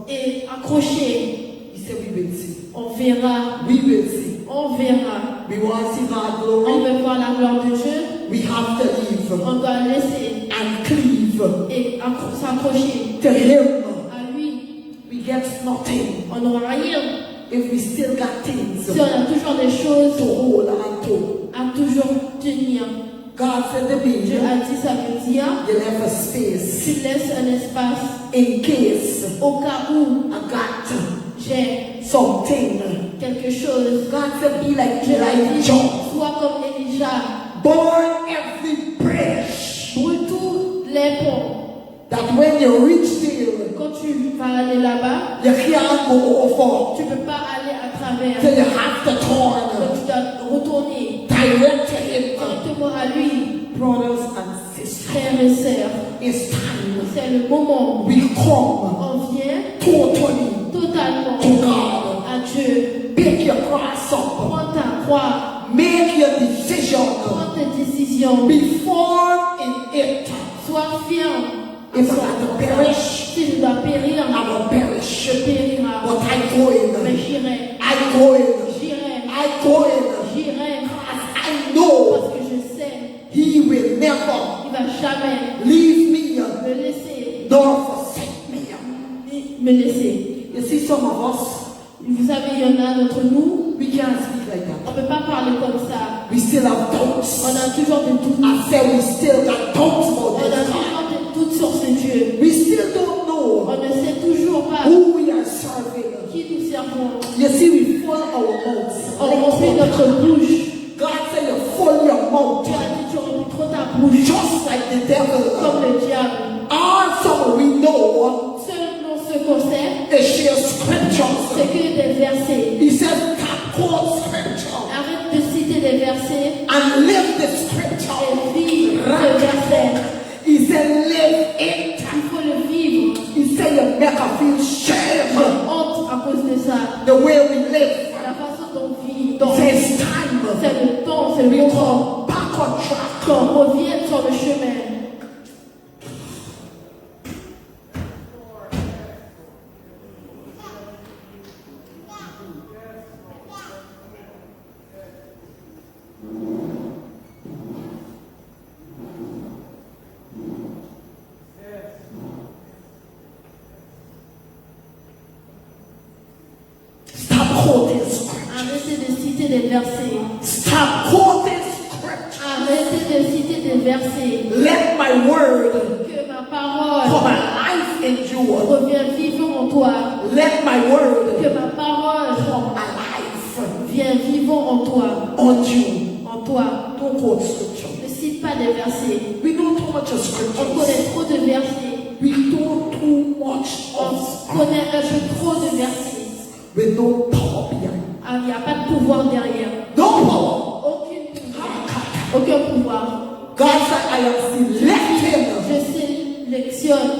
S2: et accrocher,
S1: he said, we will see.
S2: on verra,
S1: We will see.
S2: on verra.
S1: We want to see God
S2: On
S1: glory.
S2: veut voir la gloire de Dieu,
S1: We have to live
S2: on doit laisser
S1: and cleave
S2: et s'accrocher
S1: to Him.
S2: à lui.
S1: We get nothing
S2: On n'aura rien
S1: if we still got things
S2: si on a toujours des choses
S1: to hold on to.
S2: à toujours tenir.
S1: God said to me,
S2: Dieu a dit, ça veut dire,
S1: you left a space
S2: tu laisses un espace
S1: in case
S2: au cas où
S1: I got
S2: j'ai
S1: something.
S2: quelque chose.
S1: God said, be like
S2: Dieu a dit,
S1: Elijah.
S2: sois comme Élisha,
S1: Burn every bridge
S2: brûle tous les ponts.
S1: that when you reach there,
S2: Quand tu vas aller là-bas,
S1: you can't go over.
S2: tu ne peux pas aller à travers.
S1: So you have to
S2: Donc
S1: turn
S2: tu dois retourner
S1: direct to Him.
S2: directement à lui.
S1: Brothers and sisters,
S2: Frères et sœurs,
S1: it's time
S2: c'est le moment où
S1: we come
S2: on vient
S1: totally
S2: totalement
S1: to God.
S2: à Dieu.
S1: Pick your cross up.
S2: Prends ta croix,
S1: Make your decision.
S2: prends tes décisions,
S1: Be firm in it.
S2: sois ferme.
S1: If I have to perish,
S2: Si je dois périr,
S1: I will perish.
S2: je périrai.
S1: But I go
S2: Mais
S1: in.
S2: j'irai,
S1: I go in.
S2: j'irai,
S1: I go in.
S2: j'irai.
S1: I know
S2: Parce que je sais,
S1: He will never
S2: il ne va jamais
S1: leave me
S2: me laisser,
S1: nor forsake me.
S2: ni me laisser.
S1: You see, some of us,
S2: Vous savez, il y en a d'entre nous,
S1: we can't speak like
S2: on
S1: that.
S2: ne peut pas parler comme ça.
S1: We still have
S2: On
S1: doubts.
S2: a toujours des doutes.
S1: I said we still got doubts
S2: On
S1: about
S2: a
S1: this God.
S2: toujours des doutes sur ce Dieu.
S1: We still don't know
S2: On ne sait toujours pas
S1: who we are serving.
S2: qui nous servons.
S1: You see, we fill our mouths.
S2: On remplit notre bouche.
S1: God said you fill your mouth
S2: Tu as dit tu remplis trop ta bouche.
S1: just like the devil.
S2: Comme le diable.
S1: Also, we know
S2: Selon ce qu'on sait,
S1: is share scriptures.
S2: c'est que des versets.
S1: He says, quote scripture
S2: Arrête de citer des versets
S1: and live the scripture.
S2: et vis ce verset.
S1: He said, live it.
S2: Il faut le vivre.
S1: He said, you make us feel shame
S2: J'ai honte à cause de ça.
S1: the way we live.
S2: La façon dont on vit.
S1: So it's time
S2: C'est le temps, c'est
S1: we
S2: le moment
S1: come back on track.
S2: qu'on revienne sur le chemin.
S1: Stop quoting scripture.
S2: Arrêtez de citer des versets.
S1: Stop quoting scripture.
S2: Arrêtez de citer des versets.
S1: Let my word
S2: Que ma parole
S1: come alive in you.
S2: revienne vivant en toi.
S1: Let my word
S2: Que ma parole
S1: come alive
S2: vienne vivant en toi.
S1: on you.
S2: En toi.
S1: Don't quote scripture.
S2: Ne cite pas des versets.
S1: We know too much of
S2: On
S1: scriptures.
S2: connaît trop de versets.
S1: We know too much of
S2: On connaît un peu trop de versets.
S1: with no power behind.
S2: Ah, il n'y a pas de pouvoir derrière.
S1: No power.
S2: Aucun pouvoir. Aucun pouvoir.
S1: God said, I am selecting.
S2: Je sélectionne.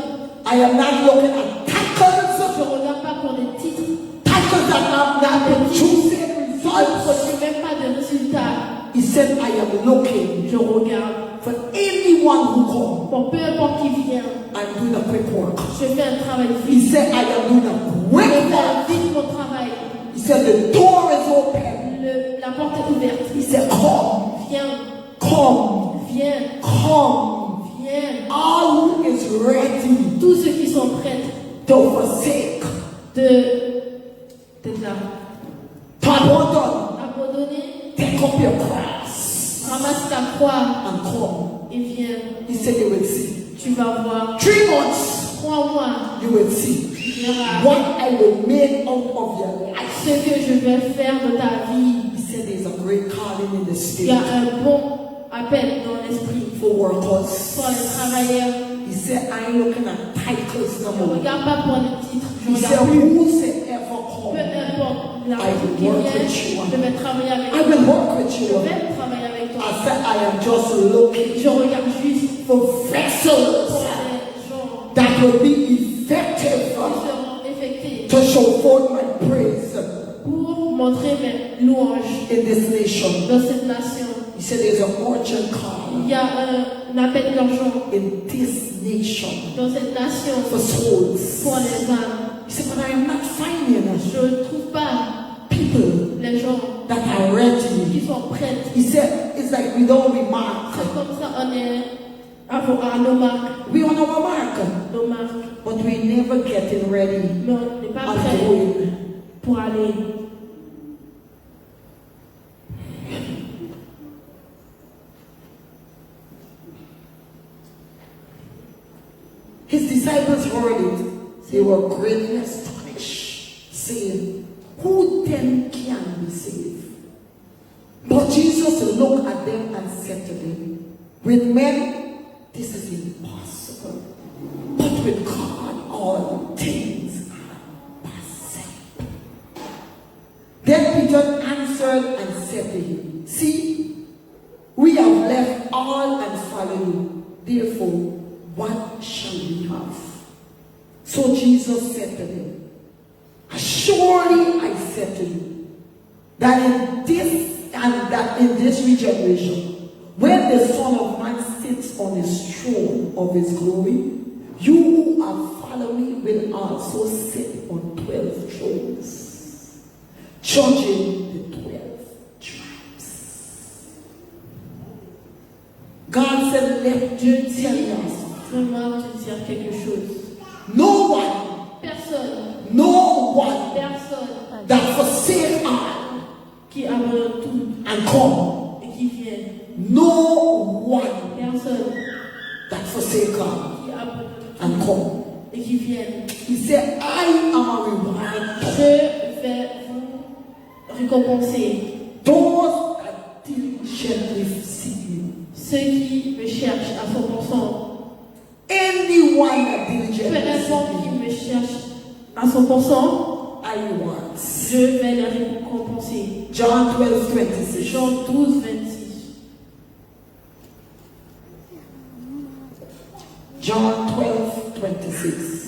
S1: I am not looking at titles.
S2: Je ne regarde pas pour des titres.
S1: Titles that have not been choosing
S2: Je ne
S1: results.
S2: produis même pas de résultats.
S1: He said, I am looking
S2: Je regarde.
S1: for anyone who comes
S2: Pour peu importe qui vient,
S1: and do the quick work.
S2: je fais un travail
S1: He
S2: vite.
S1: said, I am doing a
S2: Je
S1: quick
S2: fais
S1: work.
S2: vite mon travail.
S1: He said, the door is open.
S2: La porte est ouverte.
S1: He said, come,
S2: Viens,
S1: come,
S2: viens,
S1: come.
S2: viens.
S1: All who is ready
S2: Tous ceux qui sont prêts
S1: to forsake.
S2: de là,
S1: To abandon.
S2: abandonner,
S1: Take up your cross
S2: ramasse ta croix
S1: and come.
S2: et viens.
S1: He said, you will see.
S2: Tu vas voir.
S1: 3 months,
S2: 3 mois,
S1: you will see
S2: tu verras
S1: what I will make out of your life.
S2: ce que je vais faire de ta vie.
S1: He said, there's a great calling in the
S2: Il y a
S1: spirit
S2: un bon appel dans l'esprit
S1: for
S2: pour
S1: workers.
S2: les travailleurs.
S1: He said, I ain't looking at titles no
S2: Je ne
S1: more.
S2: regarde pas pour les titres. Je
S1: He said,
S2: regarde plus.
S1: whosoever
S2: Peu
S1: come,
S2: importe la
S1: I will
S2: qui
S1: work
S2: vient,
S1: with you.
S2: je vais travailler avec
S1: I
S2: toi.
S1: will work with
S2: Je
S1: you.
S2: vais travailler avec
S1: I
S2: toi.
S1: said, I am just looking
S2: Je regarde juste
S1: for
S2: pour
S1: vessels
S2: les gens
S1: that will be
S2: qui
S1: effective
S2: seront effectués
S1: to show forth my praise
S2: pour montrer mes louanges
S1: in this nation.
S2: dans cette nation.
S1: He said, there's an urgent call
S2: Il y a un appel urgent
S1: in this nation
S2: dans cette nation
S1: for souls.
S2: pour les âmes.
S1: He said, but I am not finding
S2: Je ne trouve pas
S1: people
S2: les gens
S1: that are ready.
S2: qui sont prêts.
S1: He said, it's like we don't remark.
S2: C'est comme ça, on est à nos marques.
S1: We on our mark,
S2: Nos marques.
S1: but we never getting ready
S2: Mais on n'est pas
S1: and
S2: prêt
S1: going.
S2: pour aller.
S1: His disciples heard it. They were greatly astonished, saying, who then can be saved? But Jesus looked at them and said to them, with men, this is impossible. But with God, all things are possible. Then Peter answered and said to him, see, we have left all and followed you. Therefore, what shall we have? So Jesus said to them, surely I said to you, that in this regeneration, when the Son of Man sits on his throne of his glory, you who are following will also sit on 12 thrones, judging the 12 tribes. God said, let you tell us.
S2: Vraiment te dire quelque chose.
S1: No one
S2: Personne
S1: that and come.
S2: et qui viennent.
S1: No one
S2: Personne
S1: that forsake God
S2: qui abandonne
S1: and come.
S2: et qui viennent.
S1: He said, I am a reward.
S2: Je vais vous récompenser.
S1: Those that diligently seek me.
S2: Ceux qui me cherchent à 100%.
S1: Anyone that
S2: Peu
S1: diligently
S2: importe
S1: seek
S2: qui
S1: me,
S2: me cherche à 100%,
S1: I reward.
S2: je vais les récompenser.
S1: John 12:26.
S2: Jean 12, 26.
S1: John 12:26.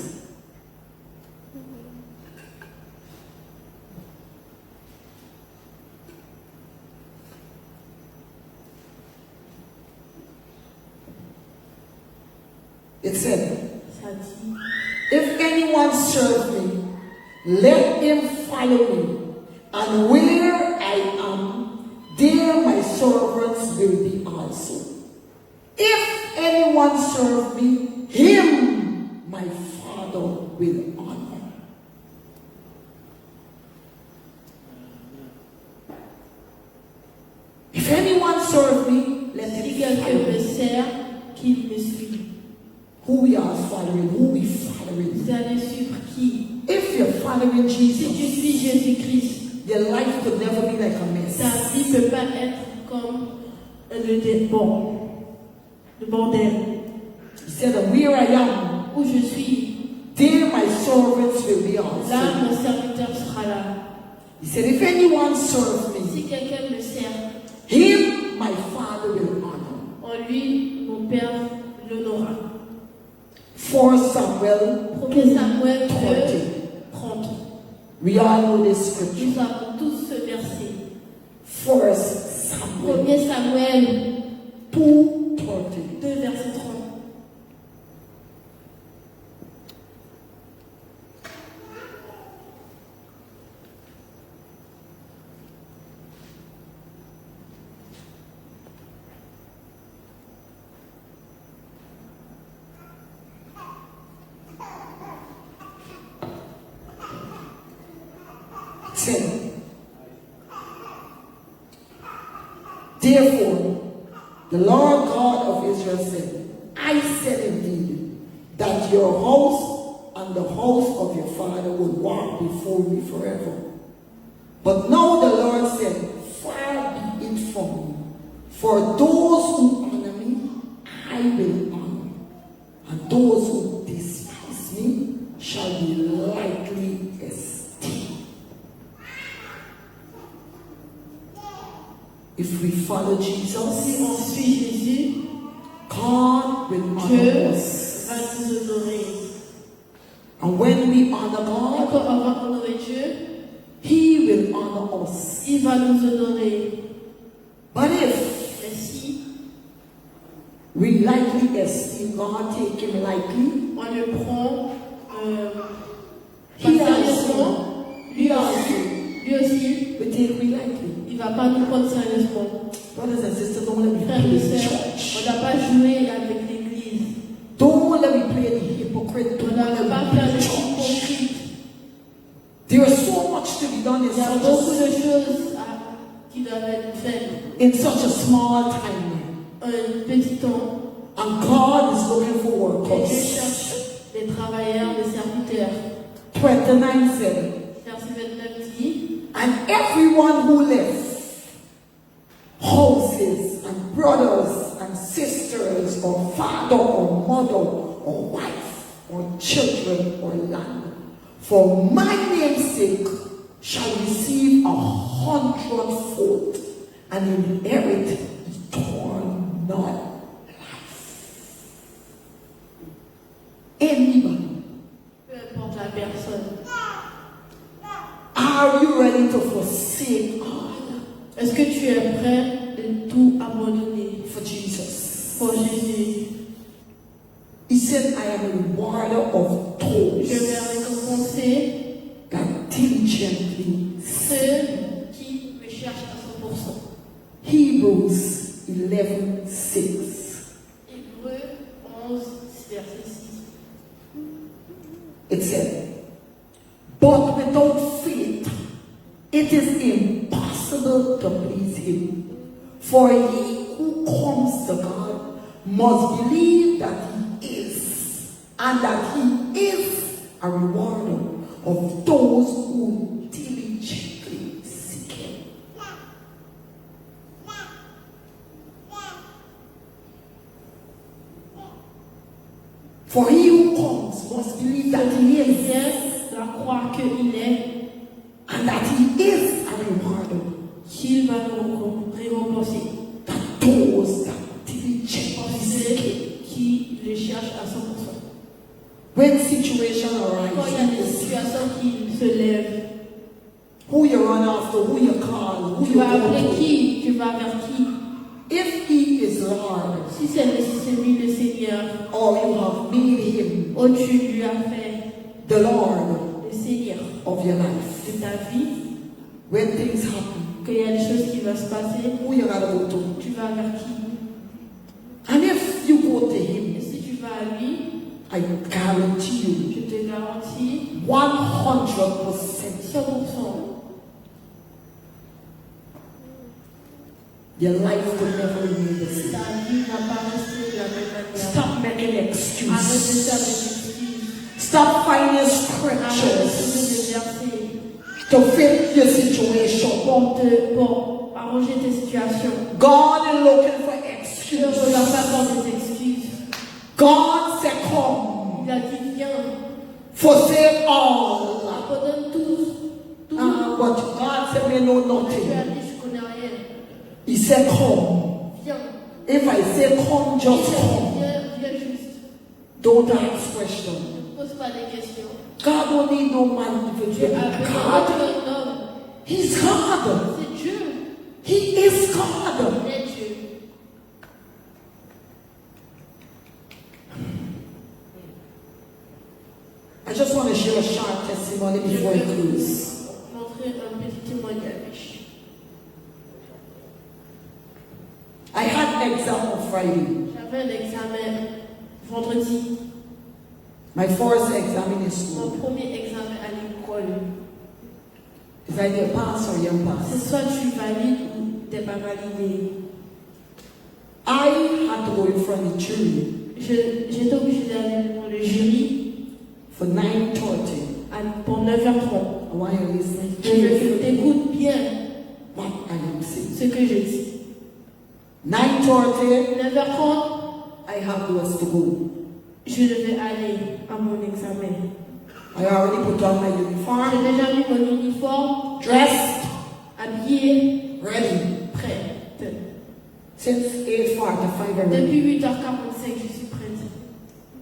S1: It said,
S2: Ça dit,
S1: if anyone serve me, let him follow me. And where I am, there my servants will be also. If anyone serve me, him my Father will honor. If anyone serve me, let
S2: si
S1: him
S2: quelqu'un
S1: follow
S2: me
S1: me.
S2: sert, qu'il me suive.
S1: Who we are following, who we following.
S2: Vous allez suivre qui?
S1: If you're following
S2: Si tu
S1: Jesus,
S2: suis Jésus-Christ,
S1: your life could never be like a
S2: ta
S1: mess.
S2: vie ne peut pas être comme le bordel.
S1: He said, and where I am,
S2: Où je suis,
S1: there my servants will be
S2: là
S1: also.
S2: mon serviteur sera là.
S1: He said, if anyone serve
S2: Si
S1: me,
S2: quelqu'un me sert,
S1: him my Father will honor.
S2: en lui, mon Père l'honora.
S1: 4 Samuel
S2: 1 Samuel 2,
S1: 30.
S2: 30.
S1: We all know this scripture.
S2: Nous avons tous ce verset.
S1: 1 Samuel
S2: 1 Samuel
S1: 2:30.
S2: 2, verset 30.
S1: Said, therefore, the Lord God of Israel said, I said indeed that your house and the house of your father would walk before me forever. But now the Lord said, far be it from me. For those who honor me, I will honor. And those who despise me shall be lightly esteemed. If we follow
S2: Si
S1: Jesus,
S2: on suit Jésus,
S1: God will honor
S2: Dieu
S1: us.
S2: va nous honorer.
S1: And when we honor
S2: Et
S1: God,
S2: quand on va honorer Dieu,
S1: He will honor us.
S2: il va nous honorer.
S1: But if
S2: Mais si
S1: we lightly esteem God, take Him lightly,
S2: on le prend pas
S1: He
S2: sérieusement,
S1: also
S2: lui aussi,
S1: will take me lightly.
S2: il ne va pas nous prendre sérieusement.
S1: Brothers and sisters, don't let me
S2: Frères
S1: play
S2: et
S1: the
S2: sœurs,
S1: church.
S2: on n'a pas joué avec l'Église.
S1: Don't let me play the hypocrite.
S2: On
S1: Don't
S2: n'a
S1: let
S2: pas
S1: me
S2: fait
S1: play
S2: le
S1: the church.
S2: hypocrite.
S1: There is so much to be done
S2: Il y a beaucoup de choses qui doivent être faites.
S1: in such a small time.
S2: Un petit temps,
S1: And God is looking for
S2: et Dieu
S1: workers.
S2: cherche des travailleurs, des serviteurs.
S1: 29 said,
S2: Verset 29 dit,
S1: and everyone who left houses and brothers and sisters or father or mother or wife or children or land for my name's sake shall receive 100-fold and inherit eternal life. Anybody,
S2: peu importe la personne.
S1: are you ready to forsake God
S2: Est-ce que tu es prêt de tout abandonner
S1: for Jesus?
S2: pour Jésus?
S1: He said, I am a rewarder of
S2: Je vais
S1: those
S2: récompenser
S1: that diligently.
S2: ceux qui me cherchent à 100%.
S1: Hebrews 11:6.
S2: Hébreux 11, verset 6.
S1: It said, but without faith, it is impossible hustle to please him. For he who comes to God must believe that he is, and that he is a rewarder of those who diligently seek him. For he who comes must believe that he is,
S2: doit croire qu'il est,
S1: and that he is a rewarder
S2: qu'il va nous récompenser.
S1: that those that diligently seek him.
S2: Ceux qui le cherchent à 100%.
S1: When situation
S2: Quand il y a des
S1: arises,
S2: situations qui se lèvent,
S1: who you run after, who you call, who
S2: tu
S1: you
S2: vas appeler
S1: go to.
S2: qui? Tu vas vers qui?
S1: If he is Lord,
S2: Si c'est lui le Seigneur,
S1: or you have made him
S2: ou tu lui as fait
S1: the Lord
S2: le Seigneur
S1: of your life,
S2: de ta vie,
S1: when things happen,
S2: qu'il y a des choses qui vont se passer,
S1: who you gotta go to?
S2: tu vas vers qui?
S1: And if you go to him,
S2: Et si tu vas à lui,
S1: I guarantee you,
S2: je te garantis
S1: 100%,
S2: 100%,
S1: your life will never remain the same.
S2: ta vie ne va pas rester de la même manière.
S1: Stop making
S2: Arrête de
S1: excuses.
S2: faire des excuses.
S1: Stop finding
S2: Arrête de
S1: scriptures
S2: trouver des versets
S1: to fit your situation.
S2: pour arranger tes situations.
S1: God is looking for
S2: Dieu ne leur
S1: excuses.
S2: pas avoir des excuses.
S1: God said, come,
S2: Il a dit viens,
S1: forsake all.
S2: abandonne tout.
S1: But God said, me know
S2: Tu as
S1: nothing.
S2: dit je connais rien.
S1: He said, come.
S2: Viens.
S1: If I say come,
S2: Il
S1: just
S2: dit,
S1: come.
S2: viens juste.
S1: Don't ask questions.
S2: Ne pose pas des questions.
S1: God don't need no man to
S2: Dieu
S1: do
S2: a
S1: it.
S2: besoin
S1: God,
S2: d'un homme.
S1: He's God.
S2: C'est Dieu.
S1: He is God.
S2: Il est Dieu.
S1: I just want to share a short testimony
S2: Je
S1: before I
S2: vais
S1: close.
S2: vous montrer un petit témoignage.
S1: I had exam on Friday.
S2: J'avais un examen vendredi.
S1: My first exam in
S2: Mon
S1: school.
S2: premier examen à l'école.
S1: It's either pass or you pass.
S2: C'est soit tu valides ou t'es pas validé.
S1: I had to go in front of the jury
S2: J'étais obligée d'aller devant le jury
S1: for 9:30.
S2: pour 9h30.
S1: I want you to listen
S2: Je veux que tu
S1: carefully
S2: écoutes bien
S1: what I am saying.
S2: ce que je dis.
S1: 9:30,
S2: 9h30,
S1: I have was to go.
S2: je devais aller à mon examen.
S1: I already put on my
S2: J'ai
S1: uniform,
S2: déjà mis mon uniforme,
S1: dressed,
S2: habillé,
S1: ready.
S2: prête.
S1: Since 8:45 already.
S2: Depuis 8h45, je suis prête.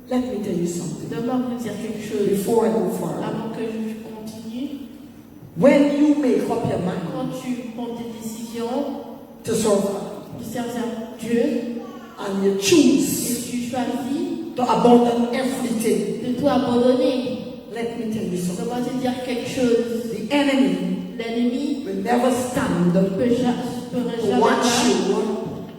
S1: Let me tell you something
S2: Donne-moi vous dire quelque chose
S1: before I go far.
S2: avant que je continue.
S1: When you make up your mind
S2: Quand tu prends des décisions
S1: to serve
S2: de servir Dieu
S1: and you choose
S2: et tu choisis
S1: to abandon everything,
S2: de tout abandonner,
S1: let me tell you something.
S2: donne-moi te dire quelque chose.
S1: The enemy
S2: L'ennemi
S1: will never stand
S2: ne
S1: to
S2: peut jamais
S1: watch
S2: là
S1: you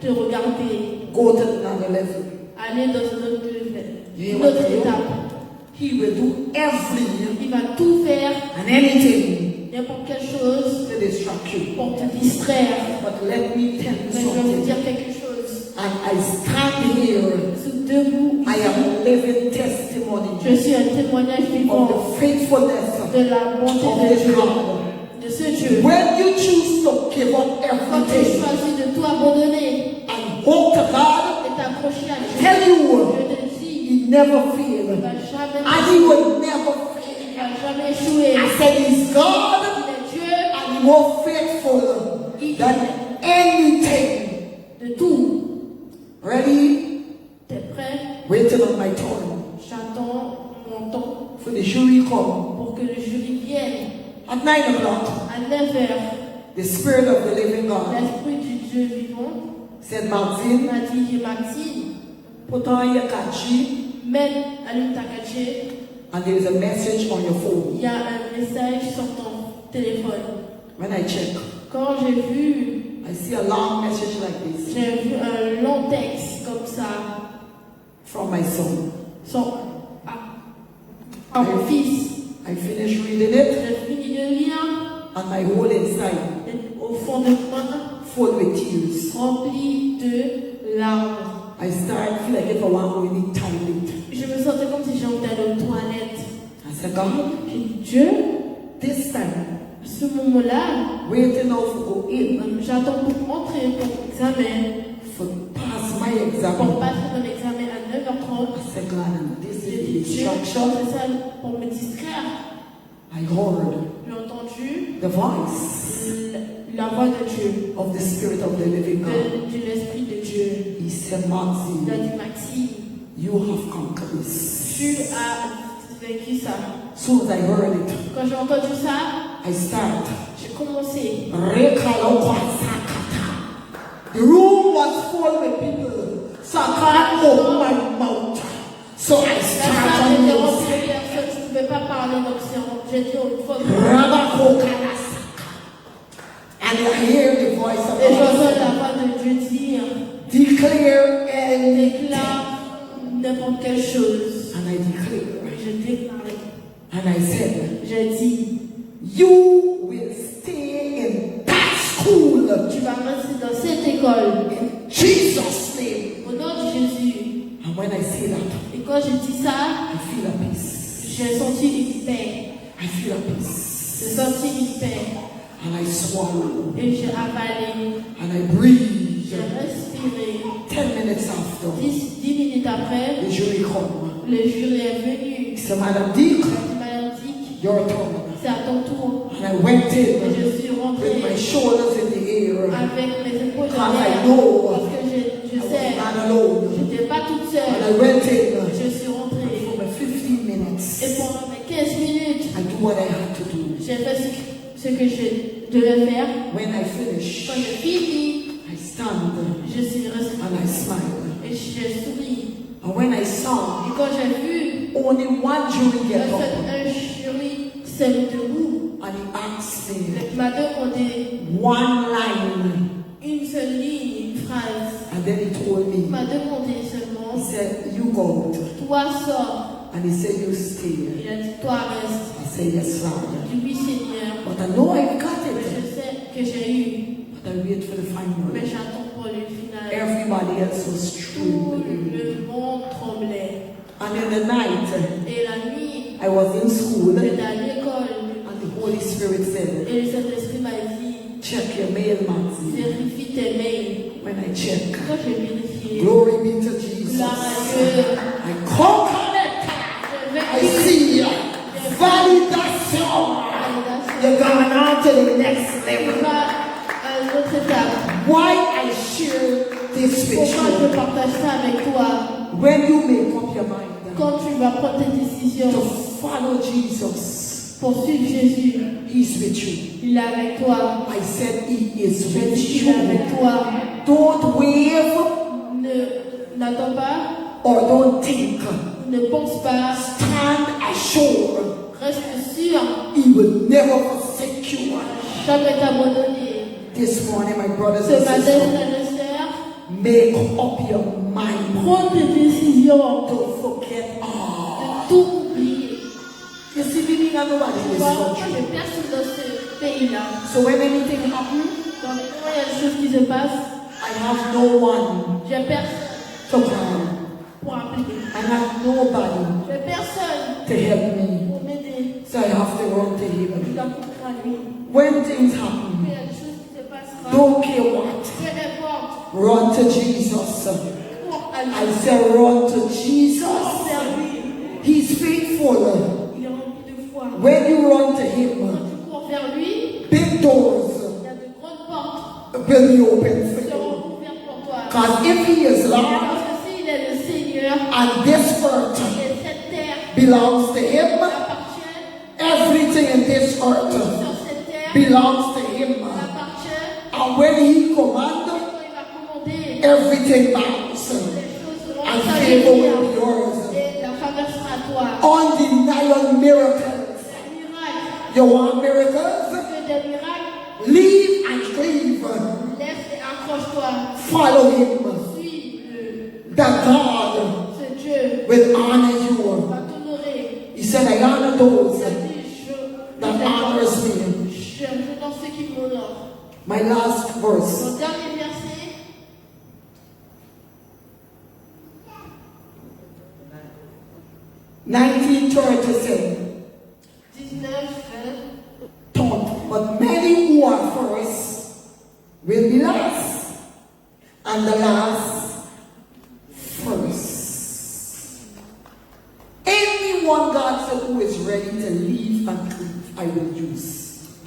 S2: te regarder,
S1: go to another level.
S2: aller dans un autre level,
S1: You
S2: une
S1: know
S2: autre
S1: what he will
S2: étape.
S1: do? He will do everything
S2: Il va tout faire,
S1: and anything
S2: n'importe quelle chose,
S1: to distract you.
S2: pour te distraire.
S1: But let me tell you
S2: Mais je vais vous
S1: something.
S2: dire quelque chose.
S1: And I stand here.
S2: Sous debout,
S1: I am a living testimony
S2: je suis un témoignage vivant
S1: of the faithfulness
S2: de la bonté
S1: of
S2: de
S1: this
S2: Dieu,
S1: God.
S2: de ce Dieu.
S1: When you choose to give up
S2: Quand tu
S1: everything
S2: choisis de tout abandonner
S1: and walk to God,
S2: et t'accrocher à Dieu,
S1: tell you,
S2: je te dis,
S1: He never
S2: il
S1: fail.
S2: va jamais
S1: And He will never
S2: il
S1: fail.
S2: va jamais échouer.
S1: I said He's God
S2: Il est Dieu
S1: and He more faithful than anything.
S2: de tout.
S1: Ready?
S2: T'es prêt?
S1: Waiting on my turn
S2: J'attends mon temps
S1: for the jury come.
S2: pour que le jury vienne.
S1: At 9 o'clock,
S2: À 9h,
S1: the Spirit of the living God
S2: l'Esprit du Dieu vivant
S1: said, Maxine,
S2: m'a dit, Maxine,
S1: put on your kachi
S2: allume ta gadget.
S1: and there is a message on your phone.
S2: Il y a un message sur ton téléphone.
S1: When I check,
S2: Quand j'ai vu,
S1: I see a long message like this
S2: j'ai vu un long texte comme ça,
S1: from my son.
S2: à mon fils.
S1: I finished reading it
S2: J'ai fini de lire,
S1: and my whole inside
S2: et au fond de moi,
S1: full with tears.
S2: rempli de larmes.
S1: I start feel like if I want to go in the toilet.
S2: Je me sentais comme si j'étais aux toilettes.
S1: I said, God,
S2: J'ai dit, Dieu,
S1: this time,
S2: à ce moment-là,
S1: waiting now for go in,
S2: j'attends pour entrer pour l'examen,
S1: for pass my
S2: pour
S1: exam.
S2: passer mon examen à 9h30.
S1: I said, God, this
S2: J'ai
S1: is
S2: dit,
S1: the
S2: Dieu,
S1: instruction.
S2: c'est ça pour me distraire.
S1: I heard
S2: J'ai entendu
S1: the voice
S2: la voix de Dieu,
S1: of the Spirit of the living God.
S2: de l'Esprit de Dieu.
S1: He said,
S2: Il a
S1: Maxine,
S2: dit, Maxime,
S1: you have conquered this.
S2: tu as vécu ça.
S1: Soon as I heard it,
S2: Quand j'ai entendu ça,
S1: I start.
S2: j'ai commencé.
S1: The room was full with people, so I can't open my mouth. So I
S2: La
S1: start
S2: salle
S1: on
S2: était
S1: this.
S2: remplie de personnes, je ne pouvais pas parler, donc j'ai dit au fond.
S1: And I hear the voice of
S2: Et j'entends
S1: God
S2: la voix de Dieu dire,
S1: declare and
S2: déclare n'importe quelle chose.
S1: I declare.
S2: Et je déclarais.
S1: And I said,
S2: J'ai dit,
S1: you will stay in that school
S2: tu vas rester dans cette école.
S1: in Jesus' name.
S2: Au nom de Jésus.
S1: And when I say that,
S2: Et quand j'ai dit ça,
S1: I feel a peace.
S2: j'ai senti une paix.
S1: I feel a peace.
S2: J'ai senti une paix.
S1: And I swallow.
S2: Et j'ai avalé.
S1: And I breathe.
S2: J'ai respiré.
S1: 10 minutes after,
S2: 10 minutes après,
S1: the jury come.
S2: le jury est venu.
S1: So Madam Dick,
S2: Madame Dick,
S1: your turn.
S2: c'est à ton tour.
S1: And I went
S2: Et
S1: in
S2: je suis
S1: with
S2: rentrée
S1: my shoulders in the air.
S2: avec mes épaules
S1: Because
S2: en
S1: I
S2: l'air.
S1: know
S2: Parce que je
S1: I was
S2: sais,
S1: not alone.
S2: je n'étais pas toute
S1: And
S2: seule.
S1: I went in
S2: Je suis rentrée.
S1: for my 15 minutes.
S2: Et pendant mes 15 minutes,
S1: I do what I had to do.
S2: j'ai fait ce que je devais faire.
S1: When I finish,
S2: Quand j'ai fini,
S1: I stand
S2: je suis restée
S1: and I smile.
S2: et j'ai souri.
S1: And when I saw
S2: Et quand j'ai vu
S1: only one jury
S2: le
S1: get
S2: fait
S1: up
S2: un jury s'est mis debout,
S1: and he asked me
S2: il m'a demandé
S1: one line,
S2: une seule ligne, une phrase.
S1: and then he told
S2: Il
S1: me,
S2: m'a demandé
S1: he
S2: seulement,
S1: said, you go out.
S2: toi sors.
S1: And he said, you stay.
S2: Il a dit, toi reste.
S1: I said, yes, Lord.
S2: Je dis, oui Seigneur.
S1: But I know I've got
S2: Mais
S1: it.
S2: je sais que j'ai eu.
S1: But I wait for the final.
S2: Mais j'attends pour le final.
S1: Everybody else was
S2: Tout
S1: trembling.
S2: le monde tremblait.
S1: And in the night,
S2: Et la nuit,
S1: I was in school,
S2: j'étais à l'école.
S1: and the Holy Spirit said,
S2: Et le Saint-Esprit m'a dit,
S1: check your mail, Maxie.
S2: vérifie tes mails.
S1: When I check,
S2: Quand j'ai vérifié,
S1: glory be to Jesus.
S2: gloire à Dieu,
S1: I conquered it. I
S2: j'ai vécu.
S1: see validation. You're going on to the next
S2: On
S1: level.
S2: va à une autre étape.
S1: Why I share this with
S2: Pourquoi je
S1: you?
S2: partage ça avec toi?
S1: When you make up your mind
S2: Quand tu vas prendre tes décisions
S1: to follow Jesus,
S2: pour suivre Jésus,
S1: He's with you.
S2: il est avec toi.
S1: I said He is
S2: Je
S1: with
S2: dis, il est avec
S1: you.
S2: toi.
S1: Don't wave
S2: N'attends pas,
S1: or don't think.
S2: ne pense pas,
S1: Stand assured.
S2: reste sûr,
S1: He will never forsake you.
S2: jamais t'abandonner.
S1: This morning, my brothers
S2: Ce
S1: and
S2: matin,
S1: sisters,
S2: frères et sœurs,
S1: make up your mind.
S2: prends tes décisions
S1: Don't forget all.
S2: de tout oublier.
S1: You see, we need nobody in
S2: Tu
S1: this
S2: vois, moi,
S1: country.
S2: j'ai personne dans ce pays-là.
S1: So when anything happens,
S2: Quand il y a des choses qui se passent,
S1: I have no one
S2: j'ai personne
S1: to call.
S2: pour appeler.
S1: I have nobody
S2: J'ai personne
S1: to help me.
S2: pour m'aider.
S1: So I have to run to
S2: Je
S1: Him.
S2: dois courir à lui.
S1: When things
S2: Quand
S1: happen,
S2: il y a des choses qui se passent,
S1: don't care what,
S2: peu importe,
S1: run to Jesus.
S2: cours à
S1: I
S2: lui.
S1: say run to
S2: Cours
S1: Jesus.
S2: vers lui.
S1: He's faithful.
S2: Il est rempli de foi.
S1: When you run to
S2: Quand
S1: Him,
S2: tu cours vers lui,
S1: big doors
S2: il y a de grandes portes
S1: will be open
S2: qui
S1: for you.
S2: seront ouvertes pour toi.
S1: Because if He is Lord
S2: Parce que s'il est le Seigneur
S1: and this earth
S2: et cette terre
S1: belongs to Him,
S2: appartient,
S1: everything in this earth
S2: sur cette terre
S1: belongs to Him.
S2: appartient,
S1: And when He commands,
S2: quand il va commander,
S1: everything bows.
S2: les choses seront
S1: And favor will be
S2: s'avérir
S1: yours.
S2: et la faveur sera à toi.
S1: Undeniable miracles.
S2: Des miracles,
S1: You want miracles?
S2: que des miracles,
S1: Leave and cleave.
S2: laisse et accroche-toi.
S1: Follow Him.
S2: Suis-le.
S1: That God
S2: Ce Dieu
S1: will honor you.
S2: va t'honorer.
S1: He said, I honor those
S2: Il a dit,
S1: that honors me.
S2: je dans ceux qui m'honorent.
S1: My last verse.
S2: Mon dernier verset,
S1: 19:37.
S2: 19,
S1: Don't, but many who are first will be last, and the last first. Anyone God said who is ready to leave and cleave, I will use.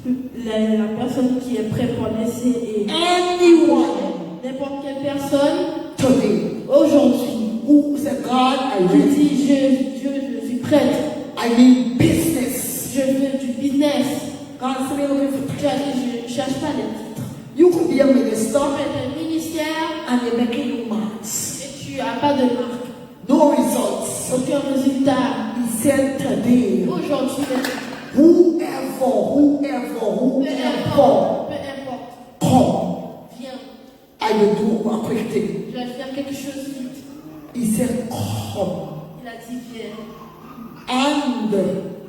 S2: la personne qui est prête pour laisser et
S1: Anyone
S2: n'importe quelle personne
S1: today
S2: aujourd'hui
S1: who said, God, I
S2: qui
S1: will.
S2: dit je suis prête,
S1: I need business.
S2: je veux du business.
S1: God said, we're looking for.
S2: Je ne cherche pas les titres.
S1: You could be a
S2: Tu
S1: minister
S2: fais un ministère
S1: and you're making no marks,
S2: et tu n'as pas de marque,
S1: no results.
S2: aucun résultat.
S1: He said today,
S2: Aujourd'hui,
S1: whoever,
S2: peu importe,
S1: come,
S2: viens,
S1: I will do a quick thing.
S2: je vais faire quelque chose vite.
S1: He said, come,
S2: Il a dit viens
S1: and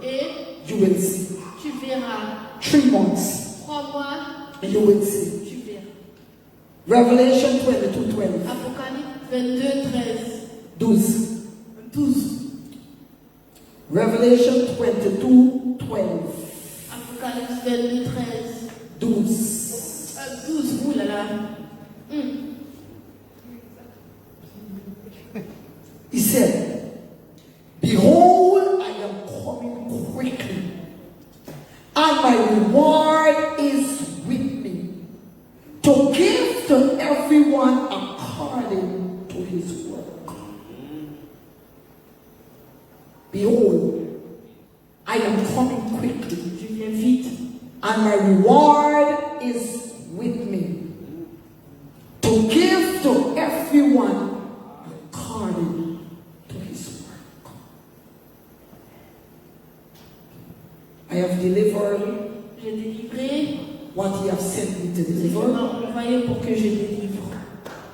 S2: et
S1: you will see.
S2: tu verras.
S1: 3 months,
S2: 3 mois,
S1: and you will see.
S2: tu verras.
S1: Revelation 22:12.
S2: Apocalypse 22, 13,
S1: 12.
S2: 12.
S1: Revelation 22:12.
S2: Apocalypse 22, 13.
S1: 12.
S2: 12, ouh là là.
S1: He said, behold, I am coming quickly, and my reward is with me, to give to everyone according to his work. Behold, I am coming quickly,
S2: Je viens vite.
S1: and my reward is with me, to give to everyone according to his work. I have delivered
S2: J'ai délivré
S1: what he has sent me to
S2: ce qu'il
S1: deliver.
S2: m'a envoyé pour que je délivre.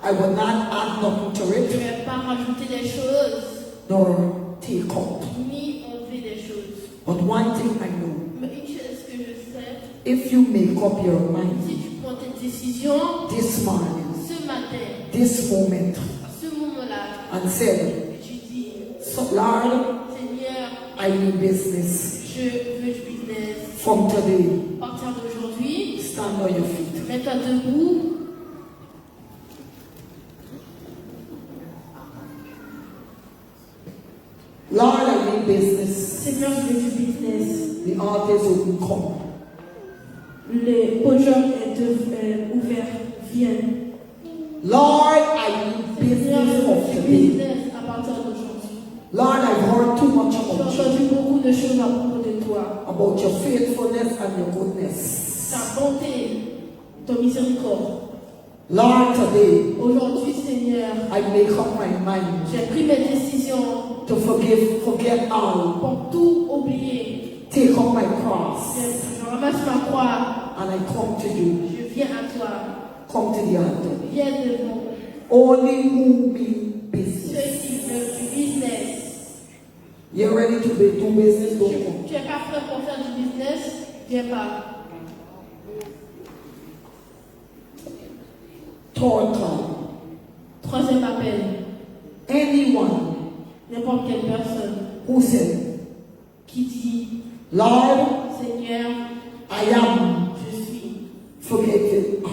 S1: I will not add nothing to
S2: Je ne
S1: it,
S2: vais pas rajouter des choses,
S1: nor take out.
S2: ni enlever des choses.
S1: But one thing I know,
S2: Mais une chose que je sais,
S1: if you make up your
S2: si
S1: mind
S2: tu prends tes décisions
S1: this morning,
S2: ce matin,
S1: this moment,
S2: à ce moment-là,
S1: and said,
S2: et tu dis,
S1: so Lord,
S2: Seigneur,
S1: I need business
S2: je veux du business.
S1: from today,
S2: À partir d'aujourd'hui,
S1: stand on your feet.
S2: mets-toi debout.
S1: Lord, I need business.
S2: Seigneur, je veux du business.
S1: The artists will come.
S2: Le podium est ouvert. Viens.
S1: Lord, I need
S2: Seigneur, je
S1: business
S2: veux
S1: of
S2: du
S1: today.
S2: business à partir d'aujourd'hui.
S1: Lord, I've heard too much
S2: J'ai
S1: about you,
S2: entendu beaucoup de choses à propos de toi.
S1: about your faithfulness and your goodness.
S2: Ta bonté, ton miséricorde.
S1: Lord, today
S2: Aujourd'hui, Seigneur,
S1: I make up my mind
S2: j'ai pris mes décisions
S1: to forget all,
S2: pour tout oublier.
S1: take up my cross,
S2: Je ramasse ma croix.
S1: and I come to you.
S2: Je viens à toi.
S1: Come to the altar.
S2: Viens devant
S1: Only who mean
S2: ceux
S1: business.
S2: qui veulent du business.
S1: You're ready to do business, don't come.
S2: Tu n'es pas prêt pour faire du business? Viens pas.
S1: Third call.
S2: Troisième appel.
S1: Anyone
S2: N'importe quelle personne
S1: who said,
S2: qui dit,
S1: Lord,
S2: Seigneur,
S1: I am
S2: je suis.
S1: forgetting.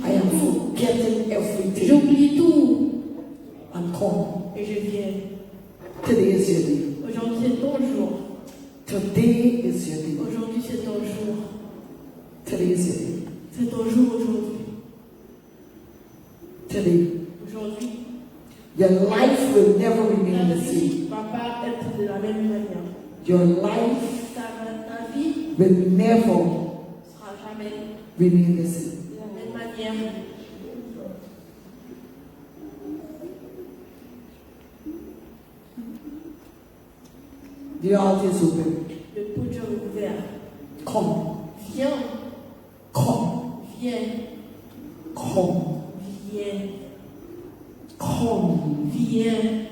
S1: I am
S2: J'oublie tout.
S1: forgetting everything.
S2: J'oublie tout.
S1: And come.
S2: Et je viens.
S1: Today is your day.
S2: Aujourd'hui, c'est ton jour.
S1: Today is your day.
S2: Aujourd'hui, c'est ton jour.
S1: Today is your day.
S2: C'est ton jour aujourd'hui.
S1: Today.
S2: Aujourd'hui,
S1: Your life will never
S2: ta
S1: remain the same.
S2: vie ne va pas être de la même manière.
S1: Your life
S2: Ta vie
S1: will never
S2: ne sera jamais
S1: remain the same.
S2: de la même manière.
S1: The altar is open.
S2: Le podium est ouvert.
S1: Come.
S2: Viens,
S1: Come.
S2: viens,
S1: Come.
S2: viens,
S1: Come.
S2: viens.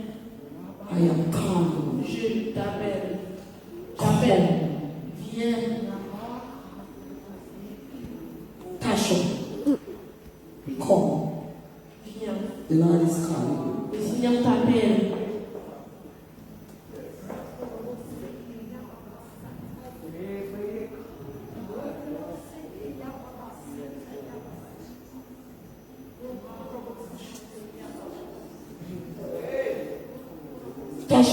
S1: I am come.
S2: Je t'appelle. J'appelle.
S1: Come.
S2: Viens.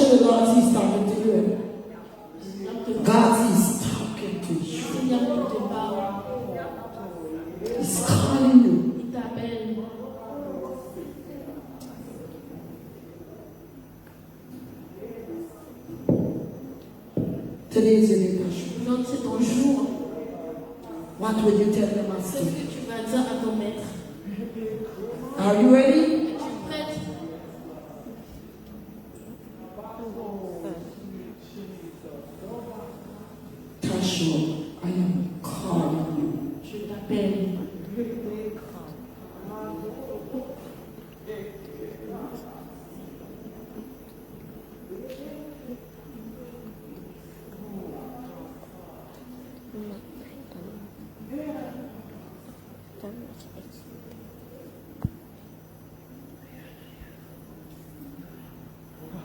S1: show you God is talking to you. God is talking to you.
S2: Seigneur, il te parle.
S1: He's calling you.
S2: Il t'appelle.
S1: Today is your day, Tasha.
S2: Donc c'est ton jour.
S1: What will you tell the
S2: Qu'est-ce
S1: master?
S2: que tu vas dire à ton maître?
S1: Are you ready?
S2: Es-tu prête?
S1: Tasha, I am calling you.
S2: Je t'appelle.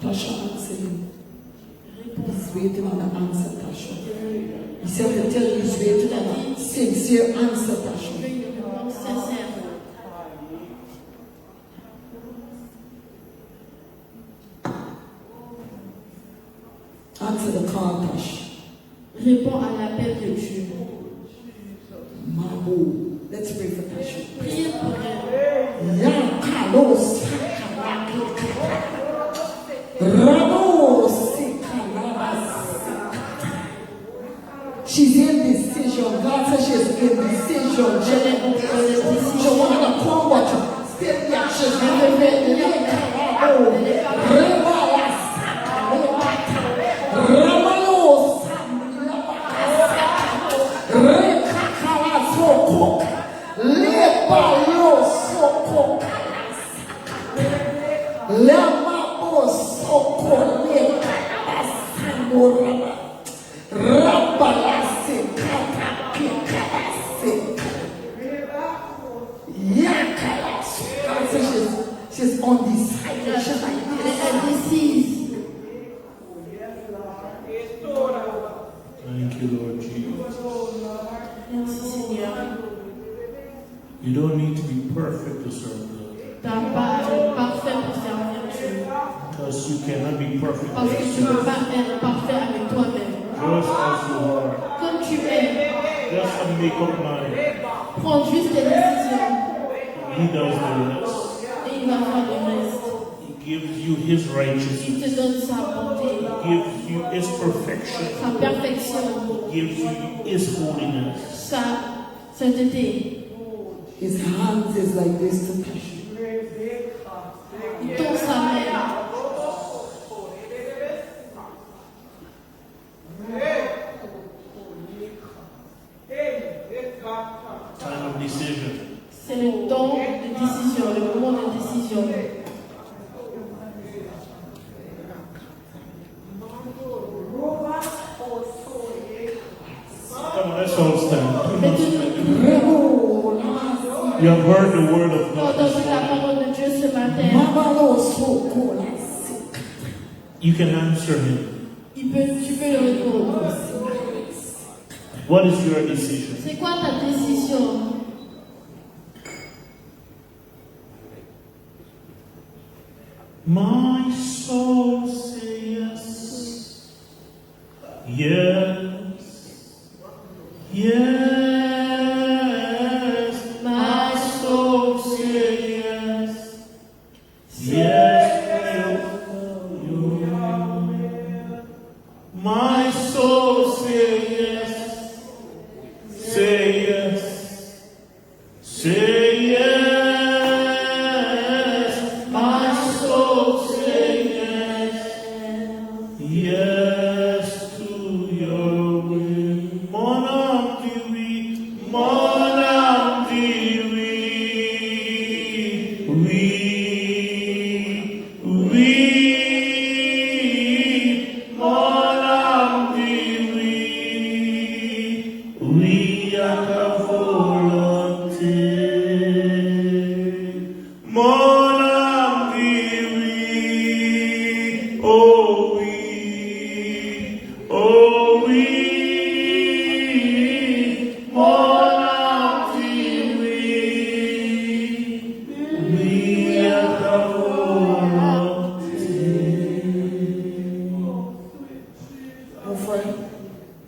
S1: Tasha, answer him. He's waiting on the answer, Tasha. He said to tell you he's waiting on a sincere answer, Tasha.
S2: Veux une réponse sincère.
S1: Answer the call, Tasha.
S2: Réponds à l'appel de Dieu.
S1: Mabu. Let's pray for Tasha.
S2: Priez pour elle.
S1: Yakalos. Ramos. She's in decision. God says she's in decision.
S2: Elle est en
S1: She
S2: décision.
S1: want to come, but still yeah, she's
S2: Elle veut venir.
S1: She's undecided. She's like
S2: Elle est indécise.
S3: Thank you, Lord Jesus.
S2: Merci Seigneur.
S3: You don't need to be perfect to serve God.
S2: Tu n'as pas à être parfait pour servir Dieu.
S3: Because you cannot be perfect
S2: Parce
S3: with
S2: que tu ne peux
S3: yourself.
S2: pas être parfait avec toi-même.
S3: Just as you are.
S2: Comme tu es,
S3: Just a make-up mind.
S2: prends juste tes décisions
S3: He does the rest.
S2: et il va faire le reste.
S3: He gives you His
S2: Il
S3: righteousness.
S2: te donne sa bonté,
S3: He gives you His perfection.
S2: sa perfection,
S3: He gives you His holiness.
S2: sa sainteté.
S1: his hands is like this to touch you.
S2: Il tend sa main.
S3: Time of decision.
S2: C'est le temps de décision, le moment de décision.
S3: Come on, let's all stand.
S2: Mettez-nous.
S3: You have heard the word of
S2: Tu as
S3: God.
S2: entendu la parole de Dieu ce matin.
S3: You can answer Him.
S2: Tu peux le répondre.
S3: What is your decision?
S2: C'est quoi ta décision?
S3: My soul say yes, yes, yes. My soul say yes, yes. You. My soul say yes, say yes, say yes. My soul say yes, yes to your will. Mon âme dit oui,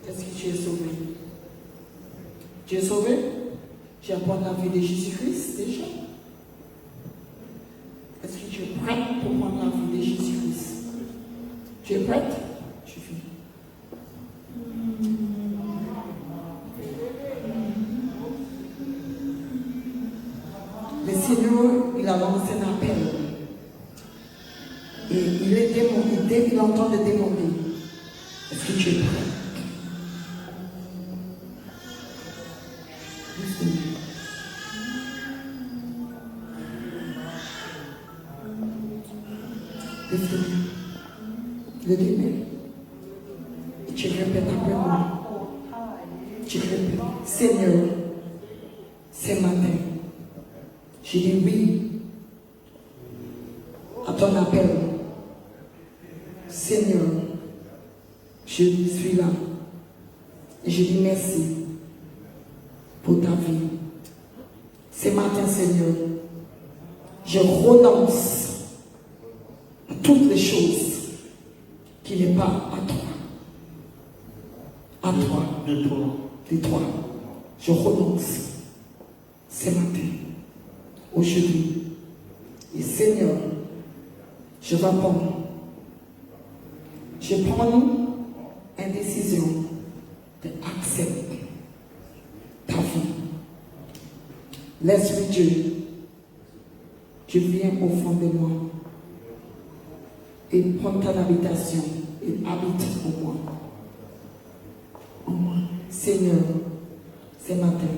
S1: Est-ce que tu es sauvé? Tu es sauvé? Tu apportes la vie de Jésus-Christ déjà? Est-ce que tu es prête pour prendre la vie de Jésus-Christ? Tu es prête? Tu fais. Le Seigneur, il a lancé un appel. Et il est demandé, dès qu'il entend le demander, est-ce que tu es prêt? Le demain. Et tu répètes après moi. Tu répètes, Seigneur, ce matin, je dis oui à ton appel. Seigneur, je suis là. Et je dis merci pour ta vie. Ce matin, Seigneur, je renonce à toutes les choses qui n'est pas à toi. À toi. De toi. Je renonce ce matin, aujourd'hui. Et Seigneur, je vais prendre. Je prends une décision d'accepter ta vie. Laisse-moi Dieu. Tu viens au fond de moi. Et prends ton habitation. Et habite en moi. En moi. Seigneur, ce matin,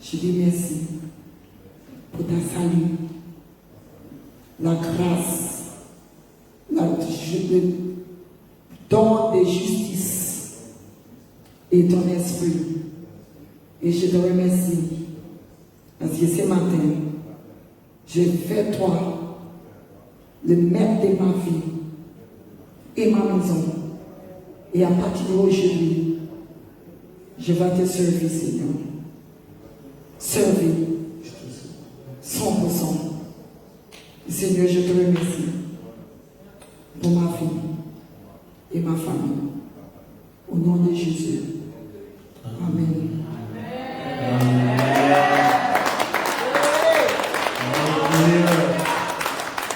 S1: je dis merci pour ta salut, la grâce, le don de justice et ton esprit. Et je te remercie parce que ce matin, je fais toi le maître de ma vie et ma maison. Et à partir d'aujourd'hui, je vais te servir, Seigneur. Servir 100%. Seigneur, je te remercie pour ma vie et ma famille. Au nom de Jésus. Amen.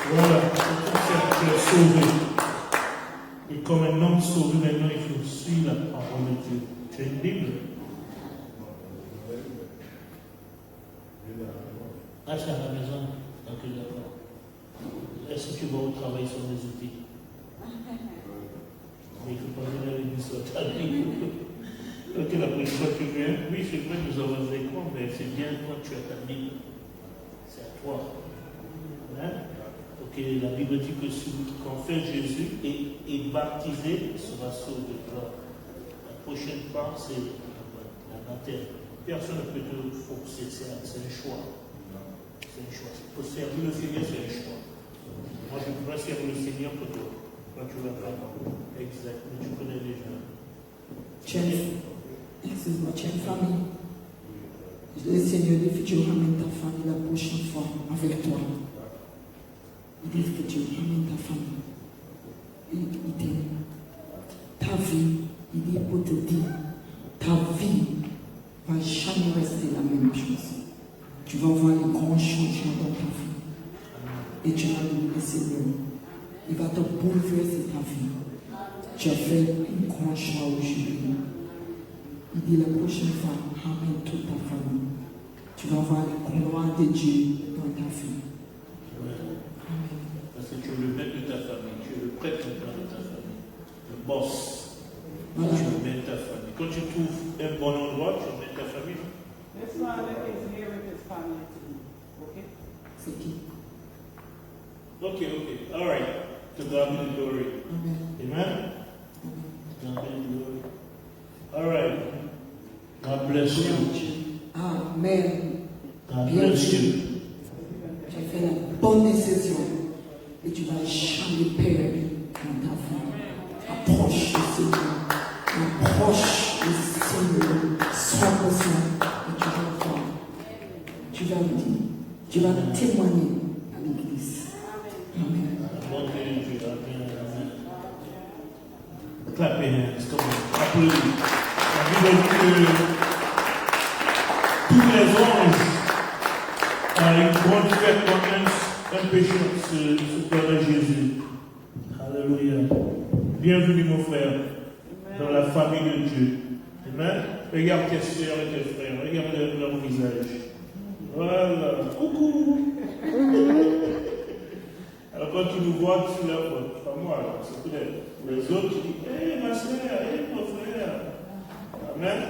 S3: Voilà, tu es sauvé. Et comme un homme sauvé, maintenant il faut suivre la parole de Dieu. Tu as une Bible. Ah, c'est à la maison. Ok, d'accord. Est-ce que tu vas au travail sur les outils? Mais il ne faut pas venir à l'église sur ta Bible. Ok, la prochaine fois que tu viens, oui, c'est vrai, nous avons des écrans, mais c'est bien quand tu as ta Bible. C'est à toi. Hein? Ok, la Bible dit que celui qui confesse Jésus est baptisé sera sauvé. Alors, la prochaine part, c'est la baptême. Personne ne peut te forcer, c'est un choix. C'est un choix. Pour servir le Seigneur, c'est un choix. Moi, je ne peux pas servir le Seigneur pour toi. Quand tu vas faire. Exact, mais tu connais déjà.
S1: Excuse-moi, tu as une famille. Le Seigneur dit que tu ramènes ta famille la prochaine fois avec toi. Il dit que tu ramènes ta famille. Il t'aime. Ta vie, il dit pour te dire, ta vie va jamais rester la même chose. Tu vas voir les grands changements dans ta vie. Et tu vas dire, le Seigneur, il va te bouleverser ta vie. Tu as fait un grand choix aujourd'hui. Il dit la prochaine fois, ramène toute ta famille. Tu vas voir la gloire de Dieu dans ta vie. Amen.
S3: Parce que tu es le maître de ta famille, tu es le prêtre de ta famille, le boss.
S1: Voilà.
S3: Tu mets ta famille. Quand tu trouves un bon endroit, tu mets ta famille.
S4: This father is here with his family too. Okay?
S1: C'est qui?
S3: Ok. All right. To God be the glory.
S1: Amen.
S3: Amen. To God be the glory. All right. God bless you.
S1: Amen.
S3: God
S1: Bien
S3: bless
S1: sûr.
S3: you.
S1: Tu as fait la bonne décision et tu vas jamais perdre dans ta vie. Approche le Seigneur. Approche le Seigneur 100% et tu vas voir. Tu vas me dire. Tu vas témoigner à l'église. Amen.
S3: Bon Dieu, Amen. Clap your hands. Come on. Clap applaudit. La Bible dit que tous les anges ont une grande fête quand un pécheur se connaît Jésus. Alléluia. Bienvenue mon frère dans la famille de Dieu. Amen. Regarde tes soeurs et tes frères, regarde leur visage. Voilà. Coucou. Alors quand tu nous vois, tu leur vois. Pas moi, c'est pour les autres, tu dis, hé ma soeur, hé mon frère. Amen.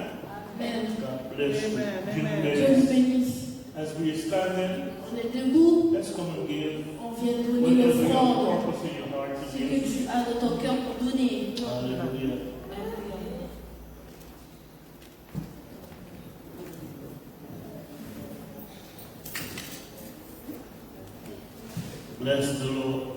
S2: Amen.
S3: God bless you.
S4: Amen.
S3: Dieu nous
S4: Amen.
S2: Dieu
S3: bénisse.
S2: nous bénisse.
S3: As we are standing,
S2: On est debout,
S3: let's come and give.
S2: on vient donner
S3: Whatever you
S2: l'offrande.
S3: purpose in your heart to
S2: Ce que
S3: give.
S2: tu as dans ton cœur pour donner.
S3: Hallelujah. Bless the Lord.